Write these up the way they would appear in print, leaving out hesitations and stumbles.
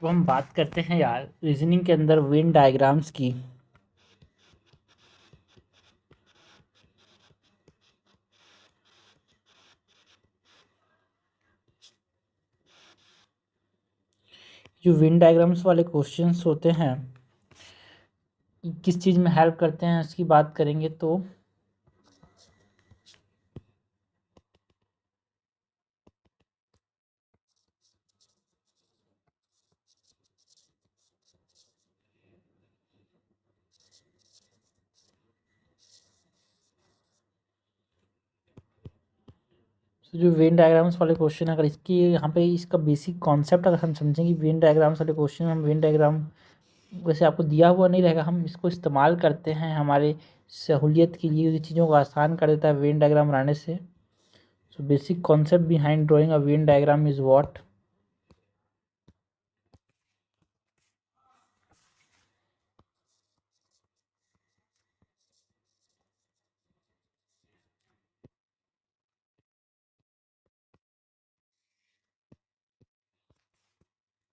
तो हम बात करते हैं यार रीजनिंग के अंदर वेन डायग्राम्स की। जो वेन डायग्राम्स वाले क्वेश्चंस होते हैं किस चीज़ में हेल्प करते हैं इसकी बात करेंगे तो जो वेन डायग्राम्स वाले क्वेश्चन अगर इसकी यहाँ पे इसका बेसिक कॉन्सेप्ट अगर हम समझें कि वेन डायग्राम्स वाले क्वेश्चन हम वेन डायग्राम वैसे आपको दिया हुआ नहीं रहेगा, हम इसको इस्तेमाल करते हैं हमारे सहूलियत के लिए, चीज़ों को आसान कर देता है वेन डायग्राम बनाने से। So basic concept behind drawing a Venn diagram is what.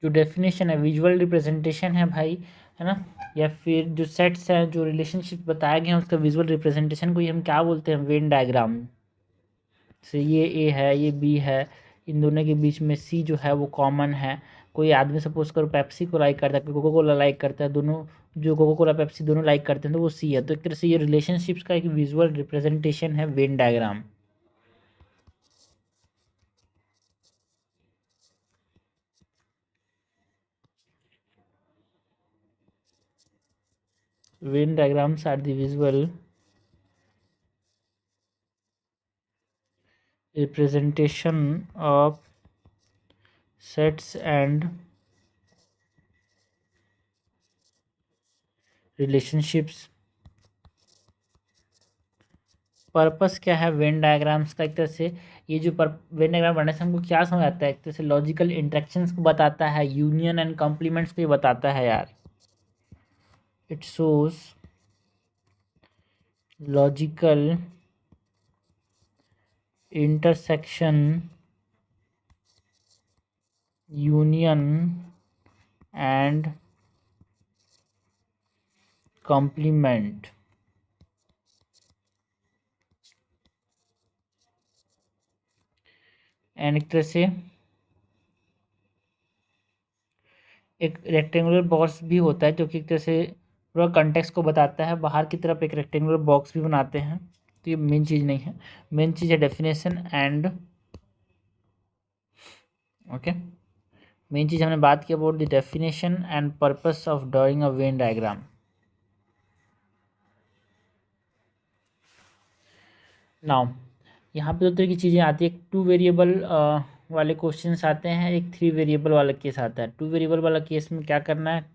जो डेफिनेशन है विजुअल रिप्रेजेंटेशन है भाई, है ना, या फिर जो सेट्स हैं जो रिलेशनशिप बताए गए हैं उसका विजुअल रिप्रेजेंटेशन को ही हम क्या बोलते हैं, वेन डायग्राम। से ये ए है ये बी है, इन दोनों के बीच में सी जो है वो कॉमन है। कोई आदमी सपोज करो पेप्सी को लाइक करता है, कोई कोको कोला लाइक करता है, दोनों जो कोको कोला पेप्सी दोनों लाइक करते हैं तो वो सी है। तो एक तरह से ये रिलेशनशिप्स का एक विजुअल रिप्रेजेंटेशन है Venn diagram. Venn diagrams are the visual representation of sets and relationships। Purpose क्या है वेन डायग्राम्स का, एक तरह से ये जो वेन डायग्राम बनने से हमको क्या समझ आता है, एक तरह से लॉजिकल इंटरेक्शंस को बताता है, यूनियन एंड कॉम्प्लीमेंट्स को ये बताता है यार। It shows logical intersection, union and complement. And एक तरह से एक रेक्टेंगुलर बॉक्स भी होता है जो कि एक तरह से पूरा कंटेक्स्ट को बताता है। बाहर की तरफ एक रेक्टेंगुलर बॉक्स भी बनाते हैं, तो ये मेन चीज़ नहीं है। मेन चीज़ है डेफिनेशन एंड ओके। मेन चीज़ हमने बात की about the definition and purpose of drawing a Venn diagram. Now यहाँ पे दो तरह की चीज़ें आती है, एक टू वेरिएबल वाले क्वेश्चंस आते हैं, एक थ्री वेरिएबल वाला केस आता है। टू वेरिएबल वाला केस में क्या करना है,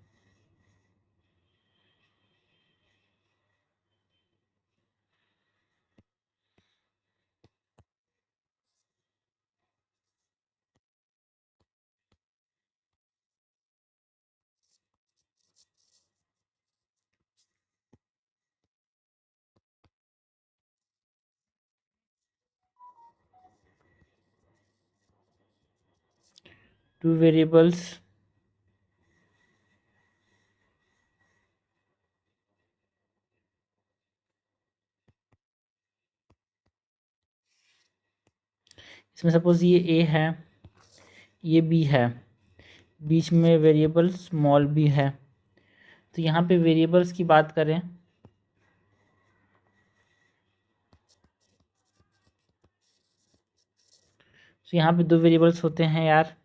टू वेरिएबल्स इसमें सपोज ये ए है ये बी है, बीच में वेरिएबल स्मॉल बी है। तो यहाँ पे वेरिएबल्स की बात करें तो यहाँ पे दो वेरिएबल्स होते हैं यार,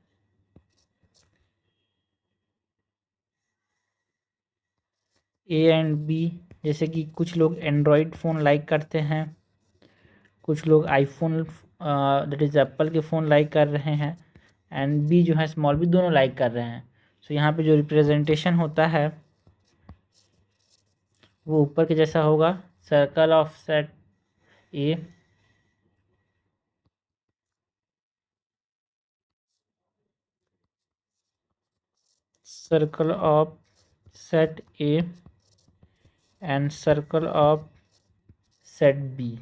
ए एंड बी। जैसे कि कुछ लोग एंड्रॉयड फ़ोन लाइक करते हैं, कुछ लोग आईफोन दैट इज़ एप्पल के फ़ोन लाइक कर रहे हैं, एंड बी जो है स्मॉल बी दोनों लाइक कर रहे हैं। सो यहाँ पे जो रिप्रेजेंटेशन होता है वो ऊपर के जैसा होगा, circle of set A circle of set A and circle of set B.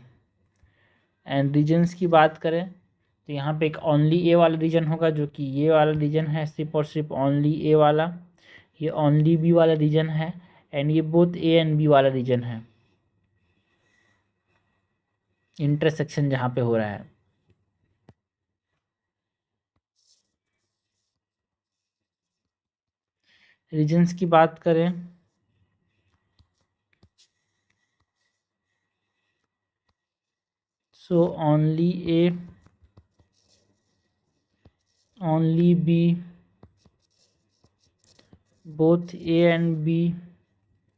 And regions की बात करें तो यहाँ पे एक ओनली ए वाला रीजन होगा जो कि ये वाला रीजन है, सिर्फ और सिर्फ ओनली ए वाला। ये ओनली बी वाला रीजन है एंड ये बोथ ए एंड बी वाला रीजन है, इंटरसेक्शन जहाँ पे हो रहा है। रीजन्स की बात करें so only A, only B, both A and B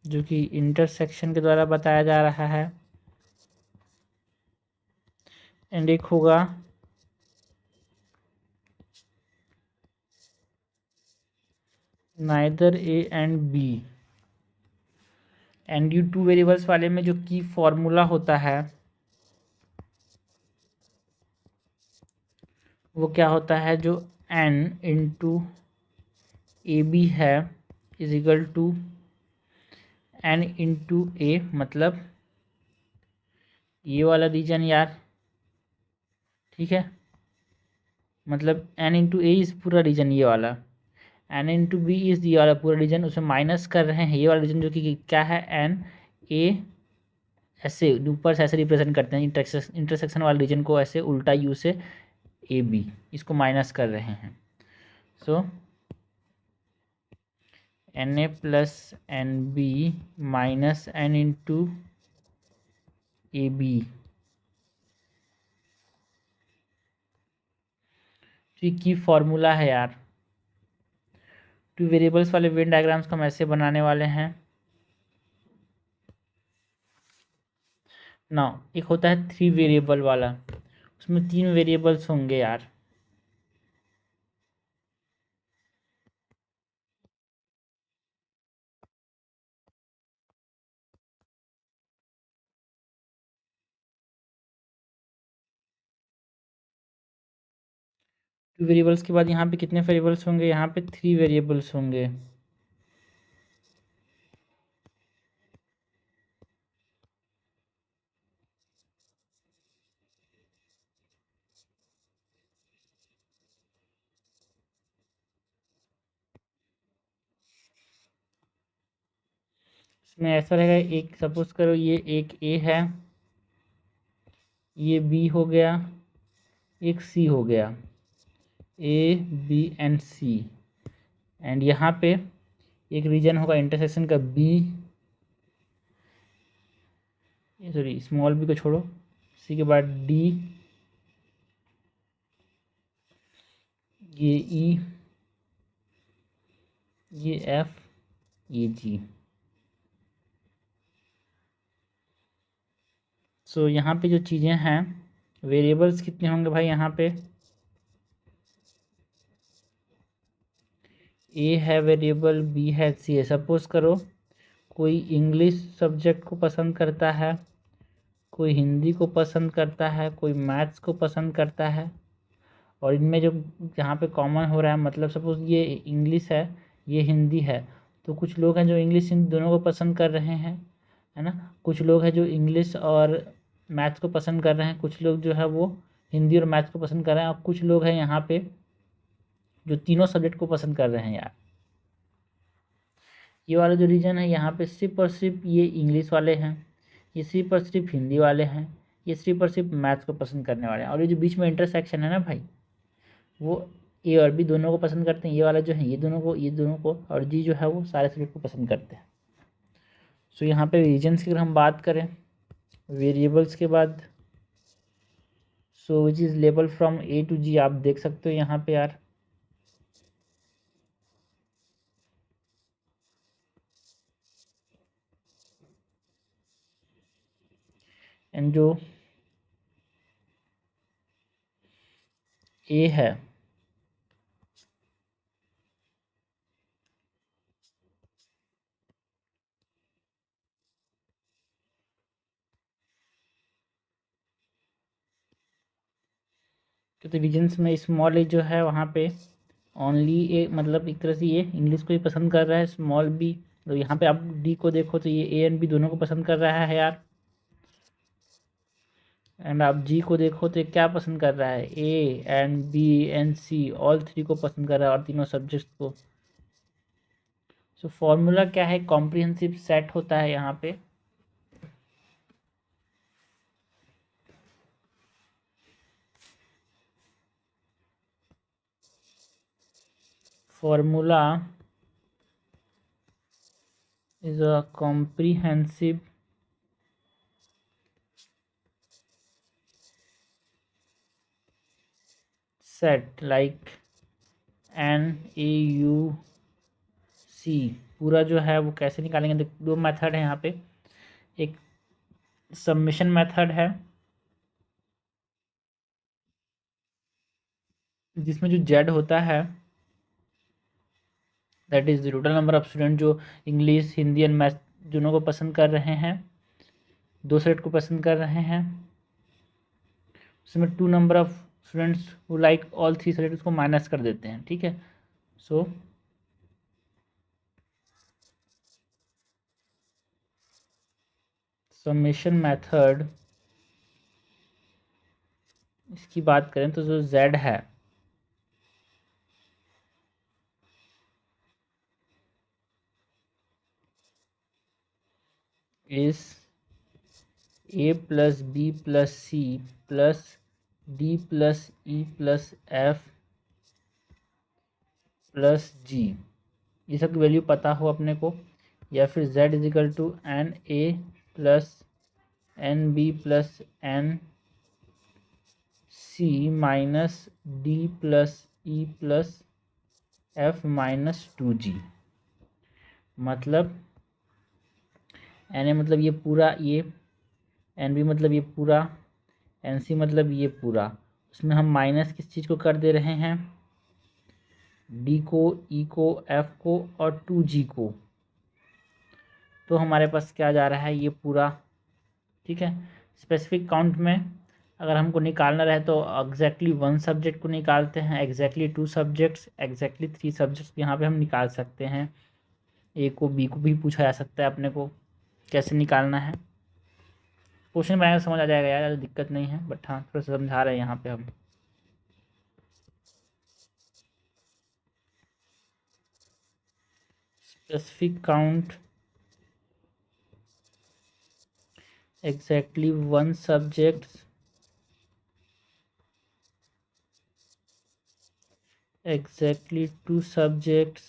जो कि इंटरसेक्शन के द्वारा बताया जा रहा है, एंड एक होगा neither A and B. And you two variables वाले में जो की फॉर्मूला होता है वो क्या होता है, जो n इंटू ए बी है is equal to n into A, मतलब ये वाला रीजन यार, ठीक है, मतलब n इंटू ए इस पूरा रीजन ये वाला, n इंटू बी इज ये वाला पूरा रीजन, उसमें माइनस कर रहे हैं ये वाला रीजन जो कि क्या है n ए, ऐसे ऊपर से ऐसे रिप्रेजेंट करते हैं इंटरसेक्शन वाले रीजन को, ऐसे उल्टा यू से ए बी, इसको माइनस कर रहे हैं। So N A plus N B minus N into A B. तो ये की फॉर्मूला है यार। टू वेरिएबल्स वाले वेन डायग्राम्स को हम ऐसे बनाने वाले हैं। ना एक होता है थ्री वेरिएबल वाला, उसमें तीन वेरिएबल्स होंगे यार। टू वेरिएबल्स के बाद यहाँ पे कितने वेरिएबल्स होंगे, यहाँ पे थ्री वेरिएबल्स होंगे। इसमें ऐसा रहेगा, एक सपोज करो ये एक ए है, ये बी हो गया, एक सी हो गया, A B and C. And यहाँ पे एक रीजन होगा इंटरसेक्शन का बी, सॉरी स्मॉल बी को छोड़ो, सी के बाद डी, ये ई, ये एफ, ये जी। सो यहाँ पे जो चीज़ें हैं, वेरिएबल्स कितने होंगे भाई, यहाँ पे ए है वेरिएबल, बी है, सी है। सपोज करो कोई इंग्लिश सब्जेक्ट को पसंद करता है, कोई हिंदी को पसंद करता है, कोई मैथ्स को पसंद करता है, और इनमें जो यहाँ पे कॉमन हो रहा है, मतलब सपोज ये इंग्लिश है, ये हिंदी है, तो कुछ लोग हैं जो इंग्लिश हिंदी दोनों को पसंद कर रहे हैं, है ना। कुछ लोग हैं जो इंग्लिश और मैथ्स को पसंद कर रहे हैं, कुछ लोग जो है वो हिंदी और मैथ्स को पसंद कर रहे हैं, और कुछ लोग हैं यहाँ पे जो तीनों सब्जेक्ट को पसंद कर रहे हैं यार। ये वाला जो रीजन है यहाँ पे सिर्फ और सिर्फ ये इंग्लिश वाले हैं, ये सिर्फ और सिर्फ हिंदी वाले हैं, ये सिर्फ और सिर्फ मैथ्स को पसंद करने वाले हैं, और ये जो बीच में इंटरसेक्शन है ना भाई, वो ए और बी दोनों को पसंद करते हैं। ये वाला जो है ये दोनों को, ये दोनों को, और जी जो है वो सारे सब्जेक्ट को पसंद करते हैं। सो यहाँ पे रीजन्स की अगर हम बात करें वेरिएबल्स के बाद, so which is label from A to G, आप देख सकते हो यहाँ पे यार। एंड जो ए है तो रीजन्स में स्मॉल ए जो है वहाँ पे ओनली ए, मतलब एक तरह से ये इंग्लिश को ही पसंद कर रहा है। स्मॉल बी, तो यहाँ पे आप डी को देखो तो ये ए एंड बी दोनों को पसंद कर रहा है यार। एंड आप जी को देखो तो क्या पसंद कर रहा है, A and B and C all three को पसंद कर रहा है और तीनों सब्जेक्ट्स को। सो फॉर्मूला क्या है, कॉम्प्रिहेंसिव सेट होता है यहाँ पे। Formula is a comprehensive set like n A U C. पूरा जो है वो कैसे निकालेंगे, दो मेथड है यहाँ पे। एक सबमिशन मेथड है जिसमें जो जेड होता है that is the total number of student जो इंग्लिश हिंदी एंड मैथ दोनों को पसंद कर रहे हैं, दो सेट को पसंद कर रहे हैं। उसमें to number of students who like all three set उसको माइनस कर देते हैं, ठीक है। सो समेशन मेथड इसकी बात करें तो जो z है इस a plus B plus C plus D plus E plus F plus G, ये सब की वैल्यू पता हो अपने को, या फिर z equal to N A plus N B plus n C minus D plus E plus F minus two G. मतलब एन ए मतलब ये पूरा, ये एन बी मतलब ये पूरा, एन सी मतलब ये पूरा। उसमें हम माइनस किस चीज़ को कर दे रहे हैं, डी को, ई को, एफ को और टू जी को। तो हमारे पास क्या जा रहा है, ये पूरा, ठीक है। स्पेसिफिक काउंट में अगर हमको निकालना रहे तो एग्जैक्टली वन सब्जेक्ट को निकालते हैं, exactly two subjects, exactly three subjects यहाँ पे हम निकाल सकते हैं। ए को बी को भी पूछा जा सकता है अपने को कैसे निकालना है। क्वेश्चन बनाने समझ आ जाएगा यार, दिक्कत नहीं है, बट हाँ थोड़ा सा समझा रहे हैं यहाँ पे हम। Specific count exactly one subjects, exactly two subjects,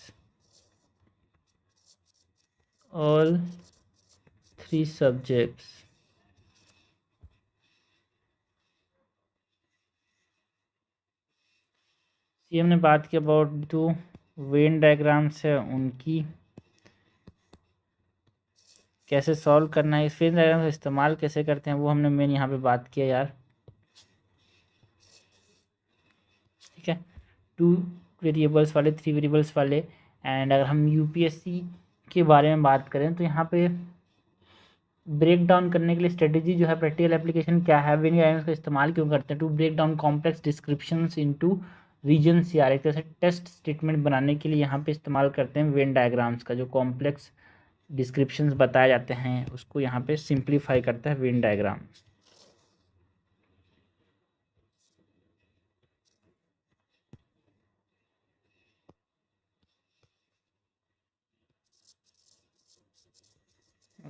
all three subjects। ये हमने बात की अबाउट जो वेन डायग्राम्स है उनकी कैसे सॉल्व करना है, इस वेन डायग्राम का इस्तेमाल कैसे करते हैं वो हमने मेन यहाँ पे बात किया यार, ठीक है। टू वेरिएबल्स वाले, थ्री वेरिएबल्स वाले। एंड अगर हम यूपीएससी के बारे में बात करें तो यहाँ पे ब्रेक डाउन करने के लिए स्ट्रेटेजी जो है, प्रैक्टिकल एप्लीकेशन क्या है, वेन डायग्राम्स का इस्तेमाल क्यों करते हैं, to break down complex descriptions into regions, यार एक तरह से टेस्ट स्टेटमेंट बनाने के लिए यहाँ पे इस्तेमाल करते हैं वेन डायग्राम्स का। जो कॉम्प्लेक्स डिस्क्रिप्शंस बताए जाते हैं उसको यहाँ पे सिंप्लीफाई करता है वेन डायग्राम।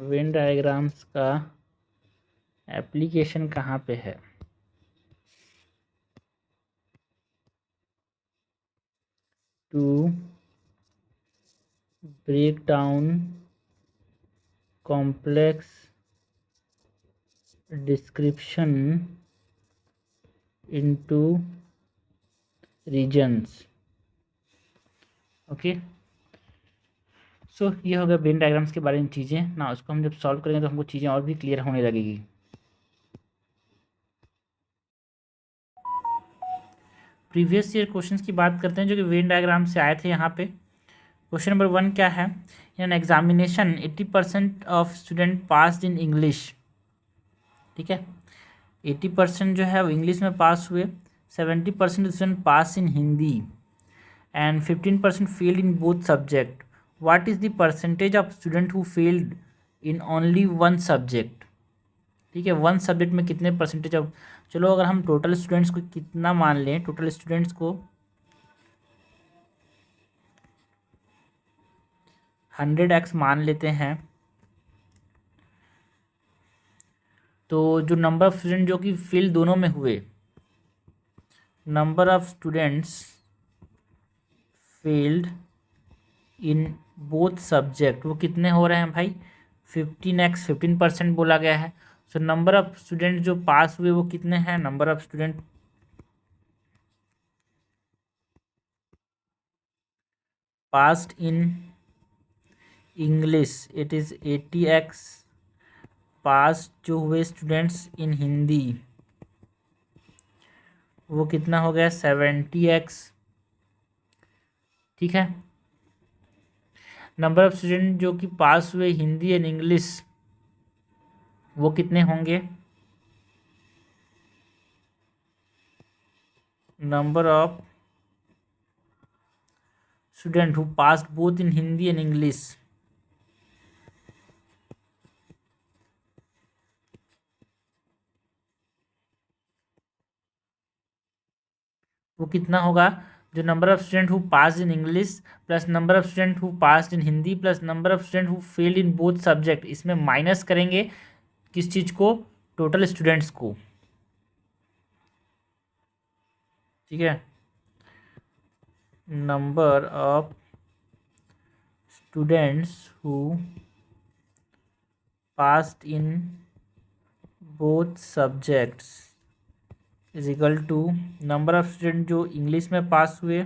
वेन डायग्राम्स का एप्लीकेशन कहाँ पे है, to break down complex description into regions. Okay, so ये हो गया वेन डायग्राम्स के बारे में चीज़ें ना। उसको हम जब सॉल्व करेंगे तो हमको चीज़ें और भी क्लियर होने लगेगी। प्रीवियस ईयर क्वेश्चंस की बात करते हैं जो कि वेन डायग्राम से आए थे यहाँ पे। क्वेश्चन नंबर 1 क्या है, in examination 80% of student passed in English, ठीक है। 80% जो है वो इंग्लिश में पास हुए, 70% student pass in Hindi and 15% failed in both subject. What is the percentage of student who failed in only one subject. ठीक है, वन सब्जेक्ट में कितने परसेंटेज अब, चलो अगर हम टोटल स्टूडेंट्स को कितना मान लें, टोटल स्टूडेंट्स को 100x मान लेते हैं, तो जो नंबर ऑफ स्टूडेंट जो कि फेल दोनों में हुए, number of students failed in both subject वो कितने हो रहे हैं भाई, 15x, 15% बोला गया है। सो नंबर ऑफ स्टूडेंट जो पास हुए वो कितने हैं, number of student passed in English it is 80x, पास जो हुए स्टूडेंट्स इन हिंदी वो कितना हो गया, 70x। ठीक है, नंबर ऑफ स्टूडेंट जो कि पास हुए हिंदी एंड इंग्लिश वो कितने होंगे, number of student who passed both in Hindi and English वो कितना होगा, जो number of student who pass in English plus number of student who pass in Hindi plus number of student who failed in both subject, इसमें minus करेंगे किस चीज़ को, total students को। ठीक है, number of students who passed in both subjects is equal to number of student जो English में पास हुए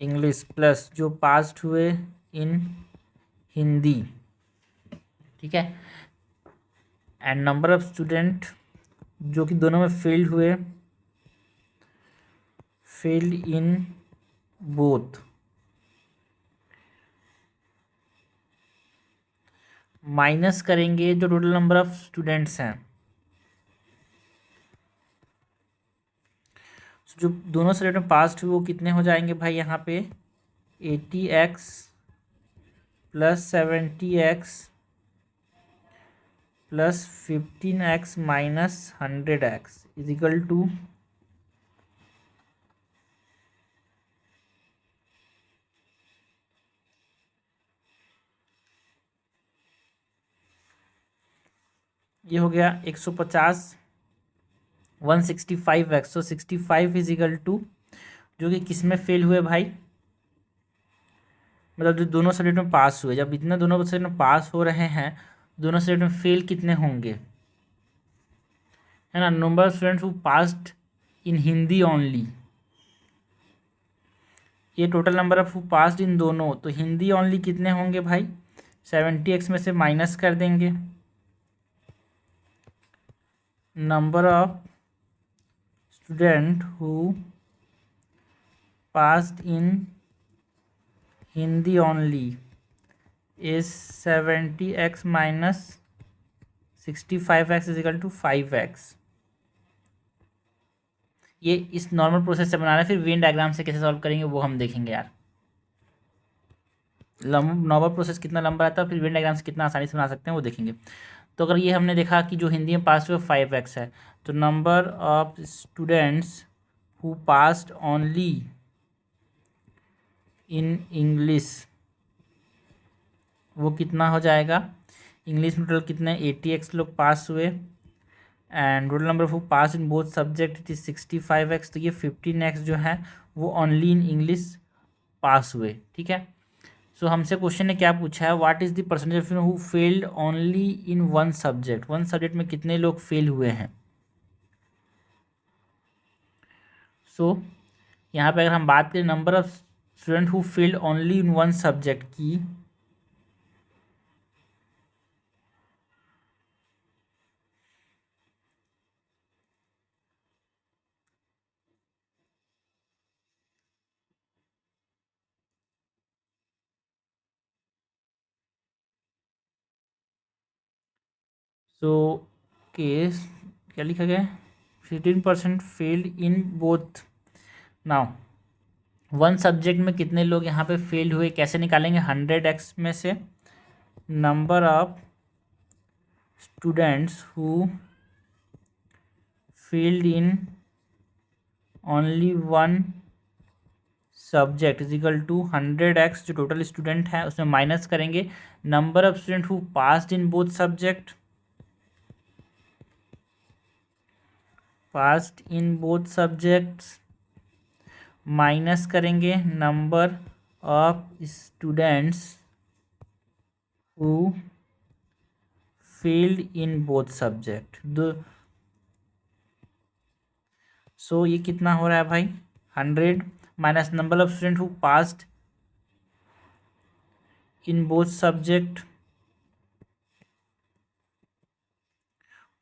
इंग्लिश प्लस जो पास्ड हुए इन हिंदी। ठीक है, एंड नंबर ऑफ स्टूडेंट जो कि दोनों में फेल्ड हुए, फेल्ड इन बोथ, माइनस करेंगे जो टोटल नंबर ऑफ स्टूडेंट्स हैं। जो दोनों सब्जेक्ट में पास हुए वो कितने हो जाएंगे भाई, यहाँ पे 80x plus 70x plus 15x minus 100x is equal to, ये हो गया 150, 165x, तो 65 इज इक्वल टू जो कि किस में फेल हुए भाई, मतलब जो दोनों सब्जेक्ट में पास हुए, जब इतने दोनों सब्जेक्ट में पास हो रहे हैं, दोनों सब्जेक्ट में फेल कितने होंगे, है ना, number of students who passed in Hindi only, ये total number of who passed in दोनों, तो हिंदी ओनली कितने होंगे भाई, 70x में से माइनस कर देंगे, number of student who passed in Hindi only is 70x minus 65x is equal to 5x। ये इस नॉर्मल प्रोसेस से बना रहे हैं, फिर वेन डायग्राम से कैसे सॉल्व करेंगे वो हम देखेंगे यार। नॉर्मल प्रोसेस कितना लंबा रहता है, फिर वेन डायग्राम से कितना आसानी से बना सकते हैं वो देखेंगे। तो अगर ये हमने देखा कि जो हिंदी में पास हुए 5x है, तो number of students who passed only in English वो कितना हो जाएगा, इंग्लिश में टोटल कितने 80x लोग पास हुए, and total number of pass in both subject it is 65x, तो ये 15x जो है वो ओनली इन इंग्लिश पास हुए। ठीक है, सो हमसे क्वेश्चन ने क्या पूछा है, what is the percentage of who failed only in one subject, one subject में कितने लोग फेल हुए हैं। सो यहाँ पे अगर हम बात करें number of student who failed only in one subject की, सो केस क्या लिखा गया है, 15% failed in both. Now one subject में कितने लोग यहाँ पे फेल हुए, कैसे निकालेंगे? 100x में से number of students who failed in only one subject is equal to 100x, जो टोटल स्टूडेंट है उसमें माइनस करेंगे number of student who passed in both subject, passed in both subjects, minus करेंगे number of students who failed in both subject. दो so ये कितना हो रहा है भाई? 100 minus number of student who passed in both subject,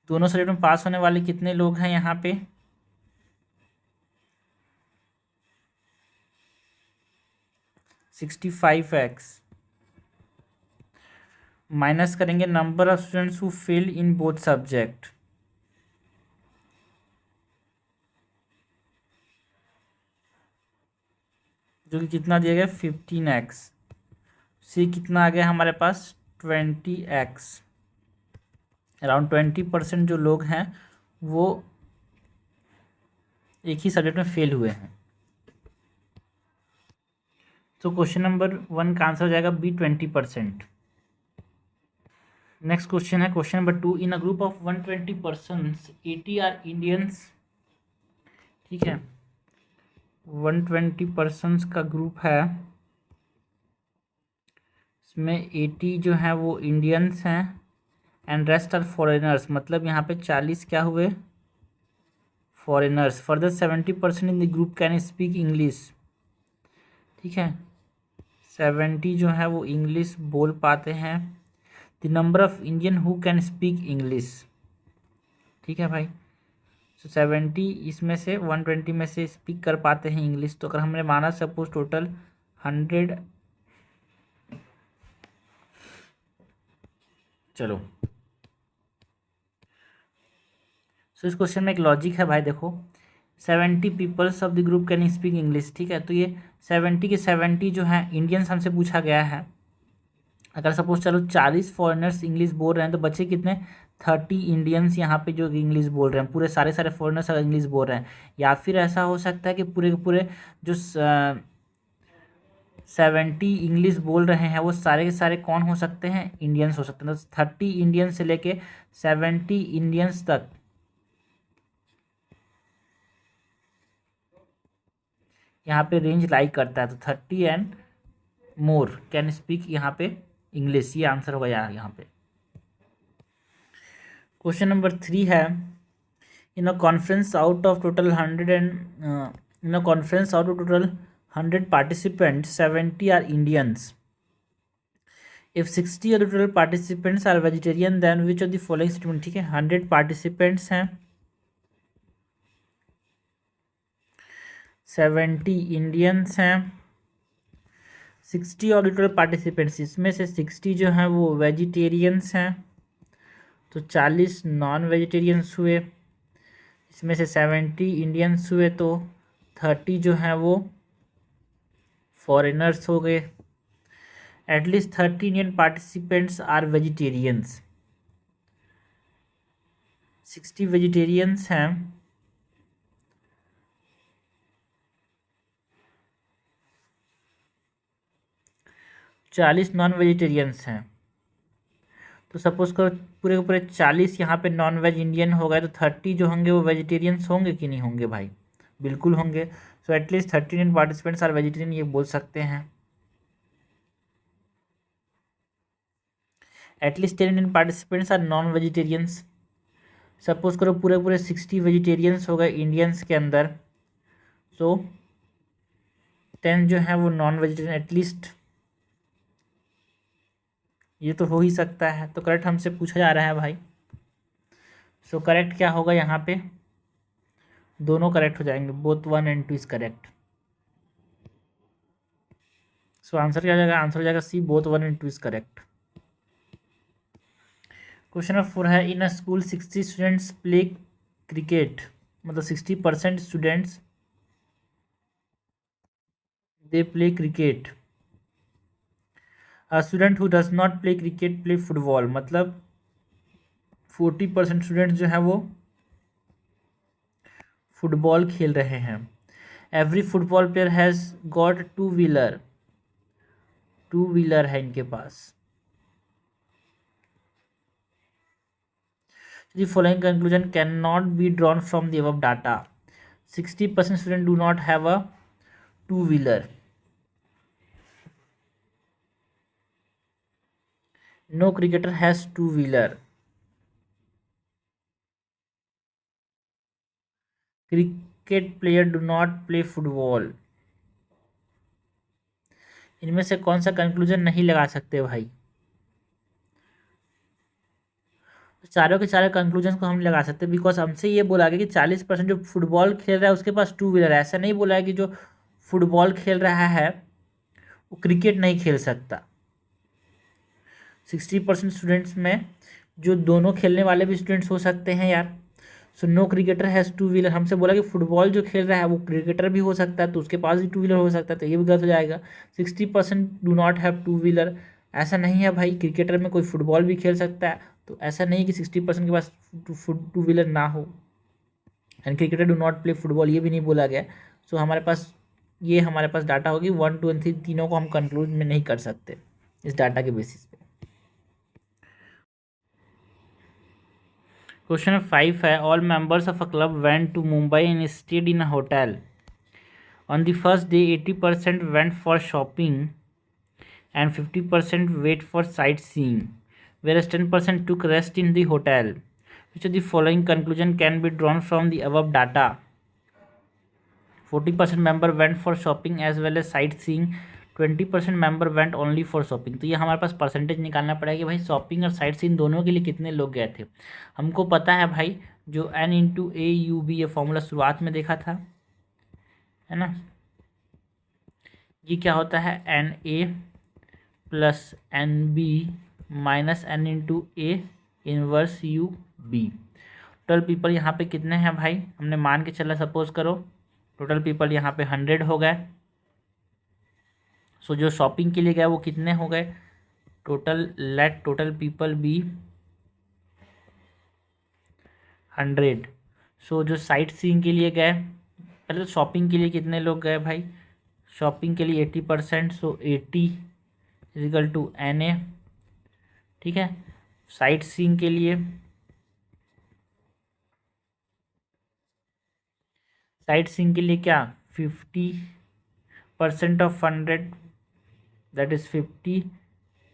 दोनों subject में पास होने वाले कितने लोग हैं यहाँ पे? 65x, माइनस करेंगे number of students who fail in both subject, जो कि कितना दिया गया? 15x। सी कितना आ गया हमारे पास? 20x। अराउंड 20% जो लोग हैं वो एक ही सब्जेक्ट में फेल हुए हैं। तो क्वेश्चन नंबर 1 का आंसर हो जाएगा बी, 20%। नेक्स्ट क्वेश्चन है question number 2। In a group of 120 persons 80 are Indians. ठीक है, 120 पर्सन्स का ग्रुप है, इसमें 80 जो है वो इंडियंस हैं एंड रेस्ट आर फॉरेनर्स, मतलब यहाँ पे 40 क्या हुए? Foreigners. Further 70% in the group can speak English. ठीक है, 70 जो है वो इंग्लिश बोल पाते हैं। The number of Indian who can speak English. ठीक है भाई, तो 70 इसमें से 120 में से स्पीक कर पाते हैं इंग्लिश। तो अगर हमने माना सपोज टोटल 100, चलो सो इस क्वेश्चन में एक लॉजिक है भाई, देखो 70 peoples of the group can speak English. ठीक है, तो ये 70 के 70 जो है इंडियंस हमसे पूछा गया है। अगर सपोज चलो 40 फॉरेनर्स इंग्लिश बोल रहे हैं तो बच्चे कितने? 30 इंडियंस यहाँ पे जो इंग्लिश बोल रहे हैं, पूरे सारे सारे फॉरेनर्स इंग्लिश बोल रहे हैं। या फिर ऐसा हो सकता है कि पूरे के पूरे जो 70 इंग्लिश बोल रहे हैं वो सारे के सारे कौन हो सकते हैं? इंडियंस हो सकते हैं। तो 30 इंडियंस से लेके 70 इंडियंस तक यहाँ पे रेंज लाई करता है। तो 30 एंड मोर कैन स्पीक यहाँ पे इंग्लिश, ये आंसर होगा यहाँ पे। क्वेश्चन नंबर 3 है in a conference out of total 100 and in a conference out of total 100 participants 70 are Indians. If 60 of the total participants are vegetarian then which of the following statement? ठीक है, 100 participants हैं, 70 Indians हैं, 60 और total participants, इसमें से 60 जो हैं वो वेजिटेरियंस हैं, तो 40 नॉन वेजिटेरियंस हुए। इसमें से 70 इंडियंस हुए तो 30 जो हैं वो फॉरेनर्स हो गए। At least 30 Indian participants are vegetarians, 60 vegetarians हैं, 40 नॉन वेजिटेरियंस हैं। तो सपोज करो पूरे के पूरे 40 यहाँ पे नॉन वेज इंडियन हो गए, तो 30 जो होंगे वो वेजिटेरियंस होंगे कि नहीं होंगे भाई? बिल्कुल होंगे। So at least 30 Indian participants are vegetarian, ये बोल सकते हैं। At least 10 Indian participants are non vegetarians. Suppose करो पूरे पूरे 60 वेजिटेरियंस हो गए इंडियंस के अंदर, सो 10 जो है वो नॉन वेजिटेरियन एटलीस्ट, ये तो हो ही सकता है। तो करेक्ट हमसे पूछा जा रहा है भाई। सो करेक्ट क्या होगा यहाँ पे? दोनों करेक्ट हो जाएंगे, both 1 and 2 is correct. So answer क्या हो जाएगा? आंसर हो जाएगा C, both 1 and 2 is correct. Question number 4 है in a school 60 students play cricket, मतलब 60% students they play cricket. A student who does not play cricket play football, मतलब 40% student जो है वो फुटबॉल खेल रहे हैं। Every football player has got two wheeler, two wheeler है इनके पास। The following conclusion cannot be drawn from the above data. 60% students do not have a two-wheeler. No cricketer has two-wheeler. Cricket player do not play football. इनमें से कौन सा conclusion नहीं लगा सकते भाई? तो चारों के चारों कंक्लूजन को हम लगा सकते हैं, बिकॉज हमसे ये बोला गया कि 40% जो फुटबॉल खेल रहा है उसके पास टू व्हीलर है। ऐसा नहीं बोला है कि जो फुटबॉल खेल रहा है वो क्रिकेट नहीं खेल सकता। 60% स्टूडेंट्स में जो दोनों खेलने वाले भी स्टूडेंट्स हो सकते हैं यार। So no cricketer has two wheeler, हमसे बोला कि फुटबॉल जो खेल रहा है वो क्रिकेटर भी हो सकता है, तो उसके पास भी टू व्हीलर हो सकता है, तो ये भी गलत हो जाएगा। 60% do not have two wheeler, ऐसा नहीं है भाई, क्रिकेटर में कोई फुटबॉल भी खेल सकता है, तो ऐसा नहीं कि 60% के पास टू व्हीलर ना हो। And cricketer do not play football ये भी नहीं बोला गया। सो हमारे पास ये हमारे पास डाटा होगी 1, 2 एंड 3, तीनों को हम कंक्लूड में नहीं कर सकते इस डाटा के बेसिस पे। क्वेश्चन 5 है, all members of a club went to Mumbai and stayed in a hotel. On the first day 80% went for shopping and 50% wait for sightseeing, whereas 10% took rest in the hotel. Which of the following conclusion can be drawn from the above data? 40% member went for shopping as well as sightseeing, 20% member went only for shopping। तो ये हमारे पास percentage निकालना पड़ेगा कि भाई shopping और sight seeing दोनों के लिए कितने लोग गए थे। हमको पता है भाई जो n into A U B ये फॉर्मूला शुरुआत में देखा था, है ना। ये क्या होता है, N A plus N B minus N into A inverse U B. Total people यहाँ पे कितने हैं भाई, हमने मान के चला सपोज करो टोटल पीपल यहाँ पे 100 हो गए। सो जो शॉपिंग के लिए गए वो कितने हो गए, लेट टोटल पीपल बी 100। सो जो साइट सीइंग के लिए गए, पहले तो शॉपिंग के लिए कितने लोग गए भाई, शॉपिंग के लिए 80%, so 80 equal to N A, ठीक है। साइट सीइंग के लिए क्या 50% of 100 that is 50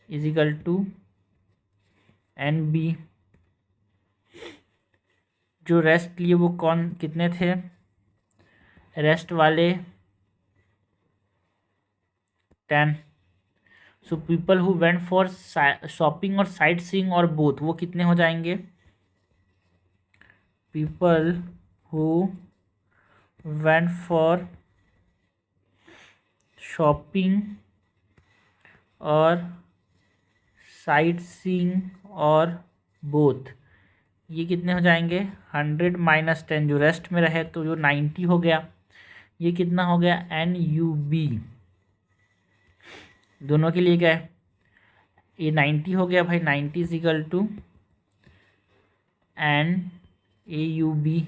equal to N B. जो रेस्ट लिए वो कौन कितने थे, रेस्ट वाले 10। So people who went for shopping और साइट सीइंग और बोथ वो कितने हो जाएंगे, people who went for shopping और साइट सीइंग और बोथ ये कितने हो जाएंगे 100 माइनस 10, जो रेस्ट में रहे तो जो 90 हो गया। ये कितना हो गया एन यू बी, दोनों के लिए गए ये 90 हो गया भाई, 90 equal to N A U B.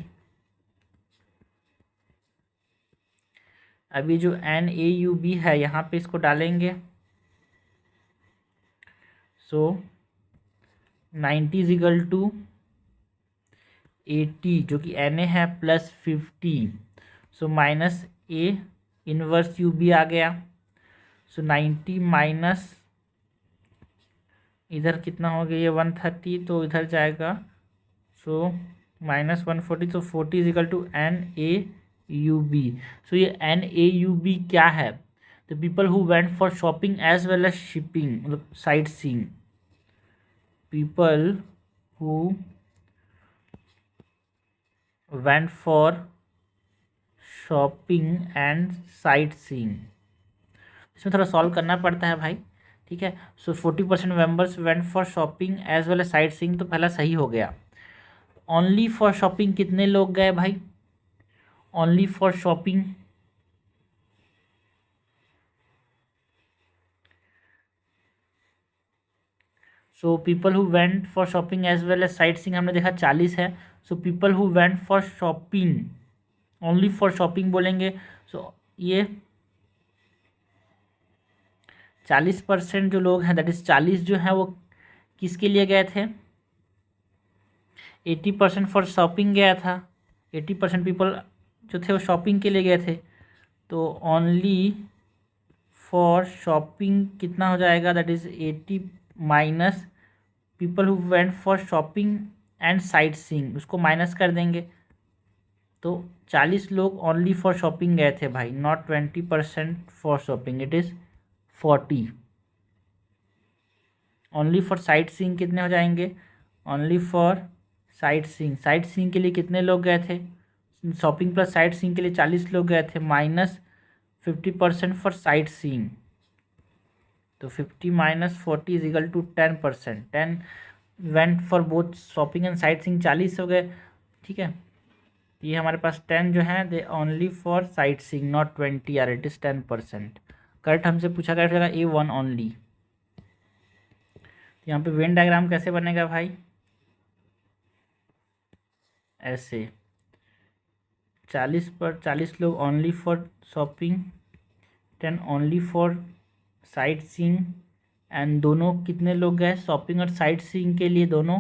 अभी जो एन ए यू बी है यहाँ पे इसको डालेंगे, सो 90 इजिकल टू 80 जो कि एन ए है plus 50, so minus A inverse U B आ गया। सो 90 माइनस इधर कितना हो गया ये 130, तो इधर जाएगा सो माइनस 140, तो 40 is equal to N A U B. So ये एन ए यू बी क्या है, the people who went for shopping as well as shipping मतलब sight seeing, people who went for shopping and sight seeing. इसमें थोड़ा solve करना पड़ता है भाई, ठीक है। So 40% members went for shopping as well as sight seeing, तो पहला सही हो गया। ओनली फॉर शॉपिंग कितने लोग गए भाई, only for shopping so people who went for shopping as well as sight seeing हमने देखा 40 है। So people who went for shopping, only for shopping बोलेंगे। सो ये 40% जो लोग हैं, दैट इज 40 जो है वो किसके लिए गए थे? 80% फॉर शॉपिंग गया था। 80% पीपल जो थे वो शॉपिंग के लिए गए थे। तो ओनली फॉर शॉपिंग कितना हो जाएगा? That is 80 minus people who went for shopping and sight seeing, उसको माइनस कर देंगे। तो 40 लोग ओनली फॉर शॉपिंग गए थे भाई, not 20% for shopping, it is 40। Only for sight seeing कितने हो जाएंगे? Only for sight seeing, site seeing के लिए कितने लोग गए थे? शॉपिंग प्लस साइट सीइंग के लिए 40 लोग गए थे, माइनस 50% फॉर साइट सीइंग। तो 50 minus 40 is equal to 10%। 10 went for both shopping and sight seeing, 40 हो गए, ठीक है। ये हमारे पास 10 जो है they only for sight seeing, not 20 are, it is 10%। Correct हमसे पूछा गया जाएगा A1 ओनली। तो यहाँ पे वेन डायग्राम कैसे बनेगा भाई? ऐसे 40 लोग only for shopping, 10 only for sight seeing, and दोनों कितने लोग गए शॉपिंग और साइट सीइंग के लिए दोनों?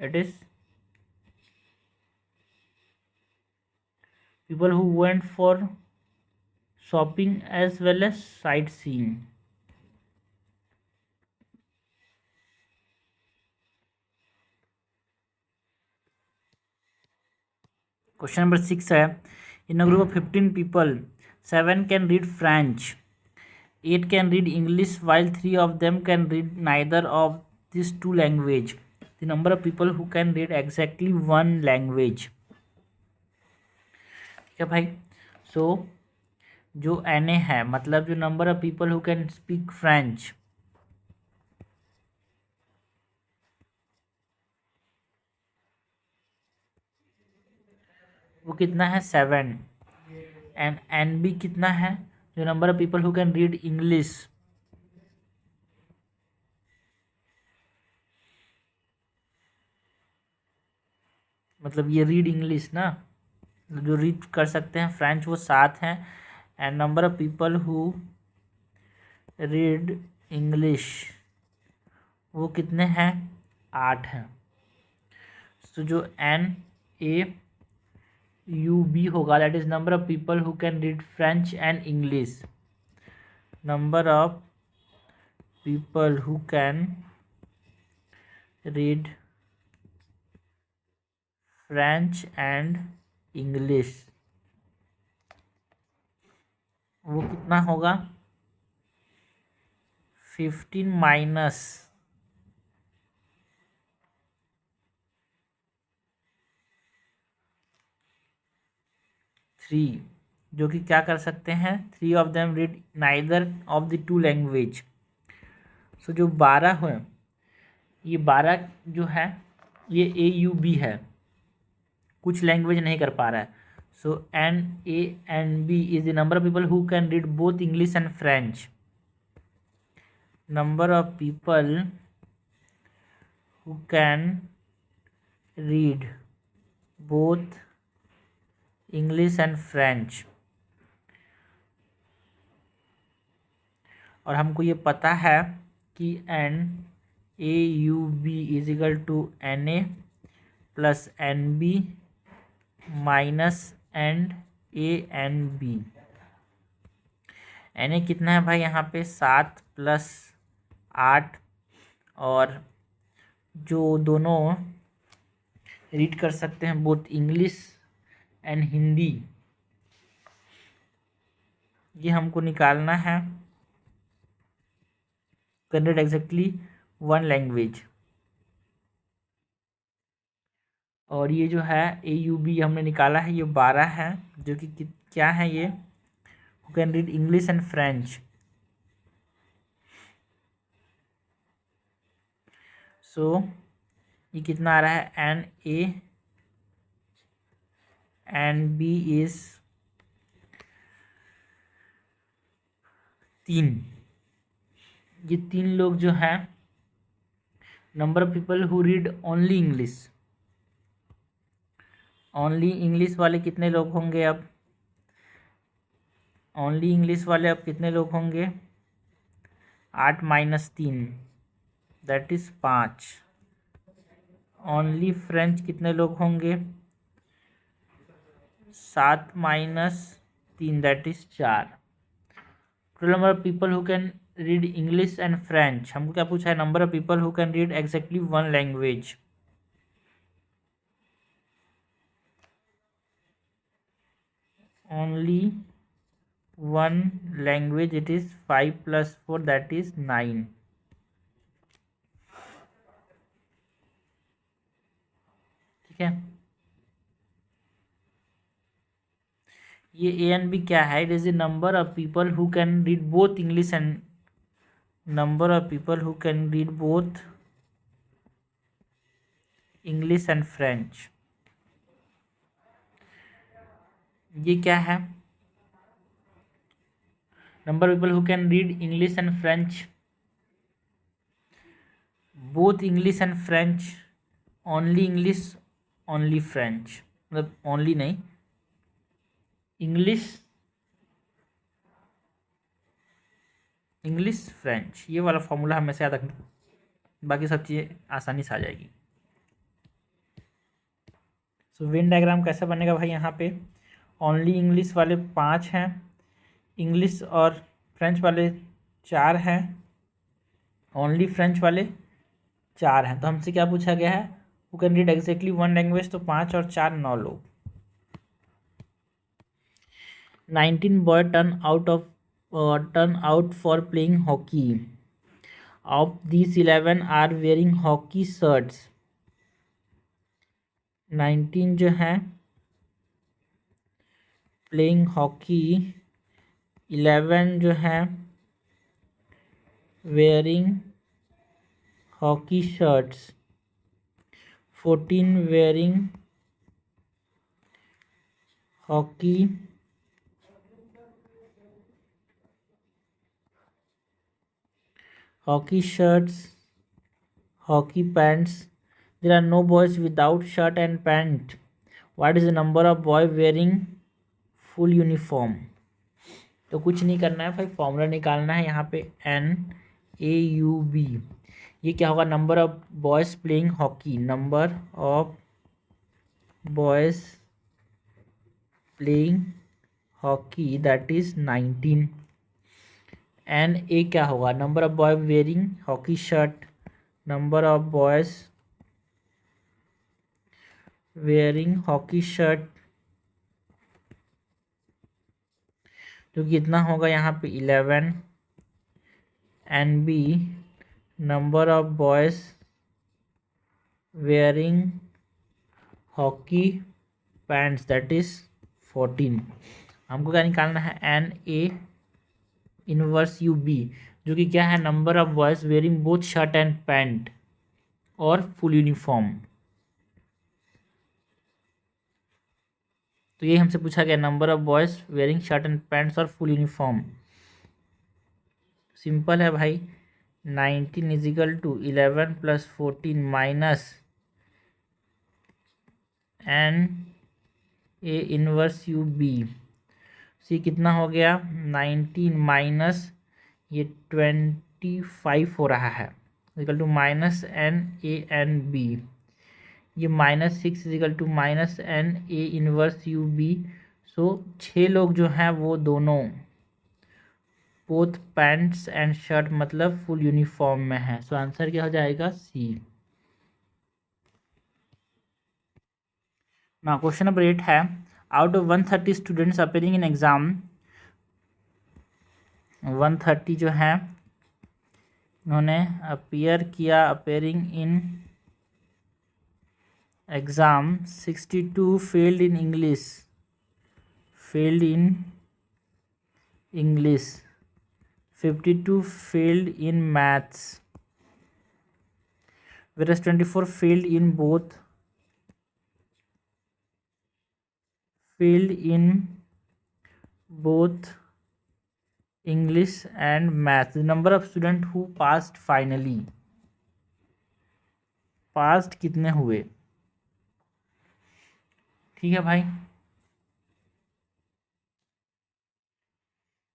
It is people who went for shopping as well as sightseeing. Question number 6 है, in a group of 15 people 7 can read French, 8 can read English, while 3 of them can read neither of these two language. The number of people who can read exactly one language. ठीक है भाई। सो जो NA है, मतलब जो number of people who can speak French, वो कितना है? 7। एंड NB कितना है? जो number of people who can read English, मतलब ये रीड इंग्लिश ना, जो रीड कर सकते हैं फ्रेंच, वो 7 हैं। And number of people who read English वो कितने हैं? 8 हैं। तो जो NAUB होगा, that is number of people who can read French and English. Number of people who can read French and English वो कितना होगा? 15 माइनस 3, जो कि क्या कर सकते हैं? 3 of them read neither of the two language. So जो 12 है, ये 12 जो है ये AUB है, कुछ लैंग्वेज नहीं कर पा रहा है। So NANB is the number of people who can read both English and French. Number of people who can read both English and French, और हमको ये पता है कि NAUB is equal to NA plus NB minus NANB। NA कितना है भाई यहाँ पे? 7 प्लस 8, और जो दोनों रीड कर सकते हैं बोथ इंग्लिश एंड हिंदी, ये हमको निकालना है। कैन एग्जैक्टली वन लैंग्वेज, और ये जो है AUB हमने निकाला है, ये 12 है, जो कि क्या है? ये who can read English and French. So ये कितना आ रहा है? NANB is 3। ये 3 लोग जो हैं number of people who read only English, only English वाले कितने लोग होंगे अब, ओनली इंग्लिश वाले अब कितने लोग होंगे, 8 - 3 दैट इज 5। ओनली फ्रेंच कितने लोग होंगे, 7 - 3 that is 4। Total number of people who can read English and French, हमको क्या पूछा है, number of people who can read exactly one language. Only one language, it is 5 + 4 that is 9। ठीक है, ये ए एंड बी क्या है, it is the number of people who can read both English and, number of people who can read both English and French. ये क्या है, number of people who can read English and French, both English and French, only English, only French, मतलब only नहीं, English, English French, ये वाला formula हमेशा याद रखना, बाकी सब चीज़ें आसानी से आ जाएगी। सो वेन डायग्राम कैसे बनेगा भाई, यहाँ पे ओनली इंग्लिश वाले 5 हैं, इंग्लिश और फ्रेंच वाले 4 हैं, ओनली फ्रेंच वाले 4 हैं। तो हमसे क्या पूछा गया है, who can read exactly one language, तो 5 और 4 9 लोग। 19 boy turn out for playing hockey, of this 11 are wearing hockey shirts. 19 जो है प्लेइंग हॉकी, 11 जो है wearing hockey shirts, 14 wearing hockey shirts, hockey pants. There are no boys without shirt and pant. What is the number of boy wearing full uniform? तो कुछ नहीं करना है भाई, फॉर्मूला निकालना है यहाँ पे, NAUB। ये क्या होगा, number of boys playing hockey, number of boys playing hockey that is 19। N A क्या होगा, number of boy wearing hockey shirt, number of boys wearing hockey shirt, जो कितना होगा यहाँ पे 11। N B number of boys wearing hockey pants that is 14। हमको क्या निकालना है, N A inverse U B, जो कि क्या है, number of boys wearing both shirt and pant और फुल यूनिफॉर्म। तो ये हमसे पूछा गया, number of boys wearing shirt and pants और फुल यूनिफॉर्म। सिंपल है भाई, 19 = 11 + 14 minus n A inverse U B, C कितना हो गया, 19 माइनस ये 25 हो रहा है, equal to minus n A n B, ये -6 = minus n A inverse U B. So 6 लोग जो हैं वो दोनों बोथ पैंट्स एंड शर्ट मतलब फुल यूनिफॉर्म में है। सो आंसर क्या हो जाएगा, सी। ना क्वेश्चन नंबर 8 है, out of 130 students appearing in exam, 130 जो है उन्होंने अपियर किया, appearing in exam, 62 failed in English, 52 failed in maths, whereas 24 failed in both English and maths. The number of students who passed finally, past कितने हुए। ठीक है भाई,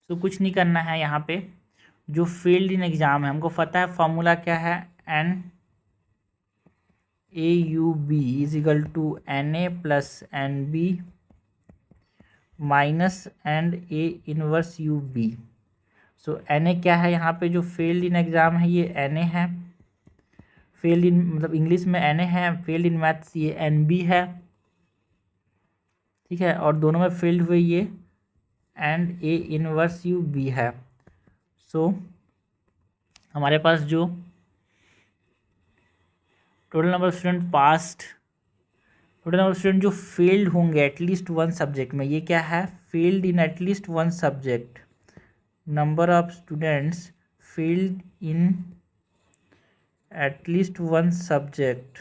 तो कुछ नहीं करना है यहाँ पे। जो फील्ड इन एग्ज़ाम है, हमको पता है फॉर्मूला क्या है, N A U B is equal to N A plus N B minus N A inverse U B. So N A क्या है यहाँ पे, जो फील्ड इन एग्ज़ाम है ये एन ए है, फील्ड इन मतलब इंग्लिश में एन ए है, फील्ड इन मैथ्स ये एन बी है। ठीक है, और दोनों में फील्ड हुए ये N A inverse U B है। सो हमारे पास जो total number of student passed, total number of student जो फेल्ड होंगे एटलीस्ट वन सब्जेक्ट में, ये क्या है, failed in at least one subject, number of students failed in at least one subject,